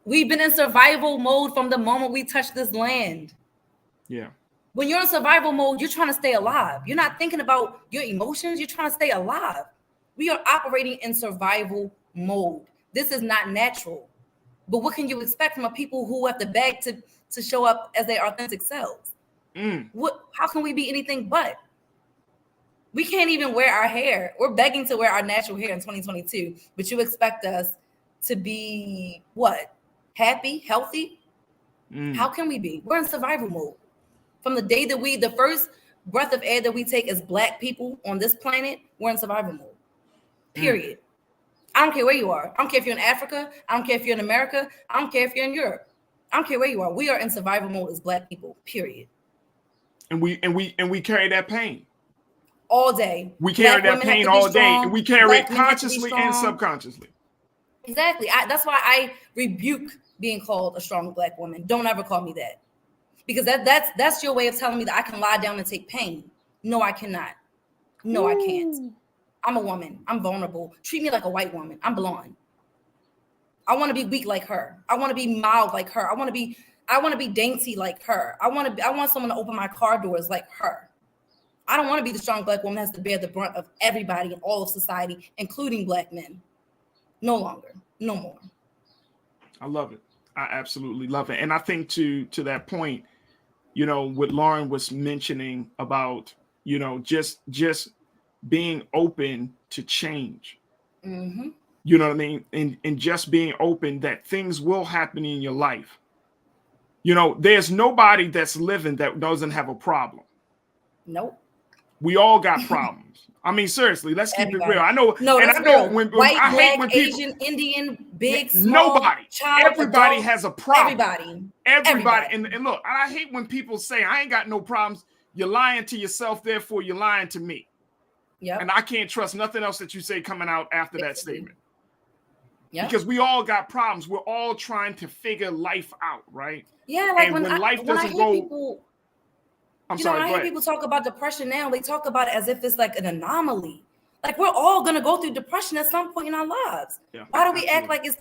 We've been in survival mode from the moment we touched this land. Yeah. When you're in survival mode, you're trying to stay alive. You're not thinking about your emotions. You're trying to stay alive. We are operating in survival mode. This is not natural. But what can you expect from a people who have to beg to show up as their authentic selves? How can we be anything but? We can't even wear our hair. We're begging to wear our natural hair in 2022, but you expect us to be what? Happy, healthy? How can we be? We're in survival mode. From the day that the first breath of air that we take as Black people on this planet, we're in survival mode. Period. I don't care where you are. I don't care if you're in Africa. I don't care if you're in America. I don't care if you're in Europe. I don't care where you are. We are in survival mode as Black people, period. And we carry that pain all day. We carry that pain all day, and we carry it Black consciously and subconsciously. Exactly. That's why I rebuke being called a strong Black woman. Don't ever call me that, because that's your way of telling me that I can lie down and take pain. No, I cannot. No, I can't. I'm a woman. I'm vulnerable. Treat me like a white woman. I'm blonde. I want to be weak like her. I want to be mild like her. I want to be dainty like her. I want someone to open my car doors like her. I don't want to be the strong Black woman that has to bear the brunt of everybody and all of society, including Black men. No longer. No more. I love it. I absolutely love it. And I think to that point, you know, what Lauren was mentioning about, you know, just being open to change. Mm-hmm. You know what I mean? And just being open that things will happen in your life. You know, there's nobody that's living that doesn't have a problem. Nope. We all got problems. I mean, seriously, let's keep Everybody. it real. I know, no, and that's I know real. when White, I hate Black, when people, Asian, Indian, big, small, nobody, child, everybody adult, has a problem. Everybody. And look, I hate when people say, I ain't got no problems. You're lying to yourself, therefore you're lying to me. Yeah. And I can't trust nothing else that you say coming out after that statement. Yeah. Because we all got problems. We're all trying to figure life out, right? Yeah, like and when life doesn't go. People, I'm sorry. I hear people talk about depression now. They talk about it as if it's like an anomaly. Like we're all gonna go through depression at some point in our lives. Yeah, why do we act like it's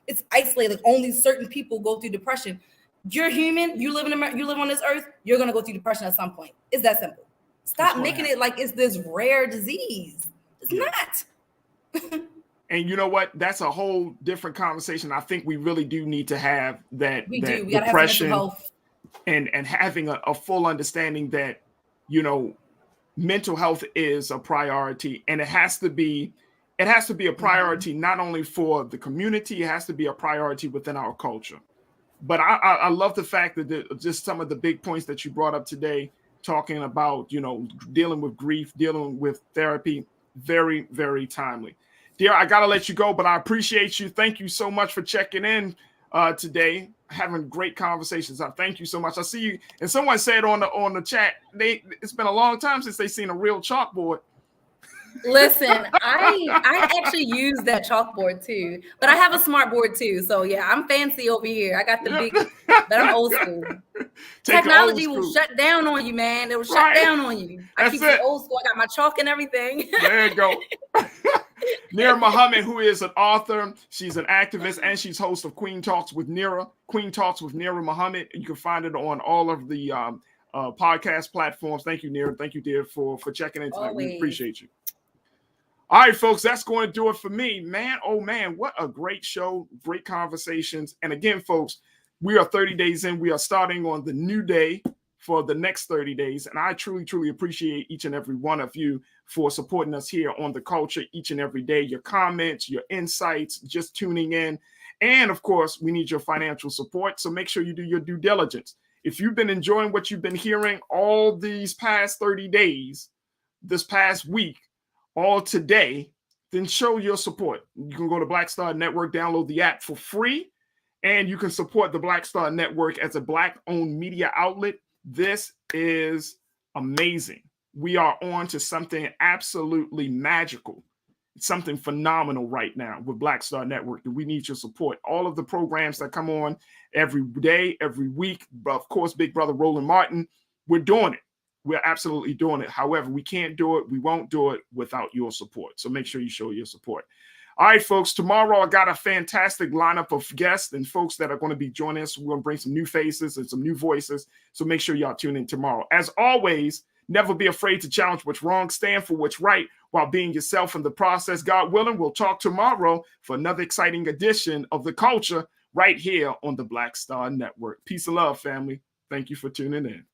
it's isolated? Like only certain people go through depression. You're human. You live in America. You live on this earth. You're gonna go through depression at some point. It's that simple. Stop making it like it's this rare disease. It's not. And you know what? That's a whole different conversation. I think we really do need to have that. We that do. We gotta have mental health. And having a full understanding that, you know, mental health is a priority, and it has to be a priority not only for the community, it has to be a priority within our culture. But I love the fact that just some of the big points that you brought up today, talking about, you know, dealing with grief, dealing with therapy, very, very timely. Dear, I got to let you go, but I appreciate you. Thank you so much for checking in today, having great conversations. I thank you so much. I see you. And someone said on the chat, it's been a long time since they've seen a real chalkboard. Listen, I actually use that chalkboard too, but I have a smart board too. So yeah, I'm fancy over here. I got the big, but I'm old school. Technology will shut down on you, man. It will shut down on you. I keep it old school. I got my chalk and everything. There you go. Nira Muhammad, who is an author, she's an activist, and she's host of Queen Talks with Nira. Queen Talks with Nira Muhammad. You can find it on all of the podcast platforms. Thank you, Nira. Thank you, dear, for checking in tonight. Always. We appreciate you. All right, folks, that's going to do it for me. Man, oh man, what a great show. Great conversations. And again, folks, we are 30 days in. We are starting on the new day for the next 30 days. And I truly, truly appreciate each and every one of you for supporting us here on The Culture each and every day. Your comments, your insights, just tuning in. And of course, we need your financial support. So make sure you do your due diligence. If you've been enjoying what you've been hearing all these past 30 days, this past week, all today, then show your support. You can go to Black Star Network, download the app for free, and you can support the Black Star Network as a Black-owned media outlet. This is amazing. We are on to something absolutely magical. It's something phenomenal right now with Black Star Network, and we need your support. All of the programs that come on every day, every week, of course, Big Brother Roland Martin, we're doing it. We're absolutely doing it. However, we can't do it. We won't do it without your support. So make sure you show your support. All right, folks, tomorrow I got a fantastic lineup of guests and folks that are going to be joining us. We're going to bring some new faces and some new voices. So make sure y'all tune in tomorrow. As always, never be afraid to challenge what's wrong. Stand for what's right while being yourself in the process. God willing, we'll talk tomorrow for another exciting edition of The Culture right here on the Black Star Network. Peace and love, family. Thank you for tuning in.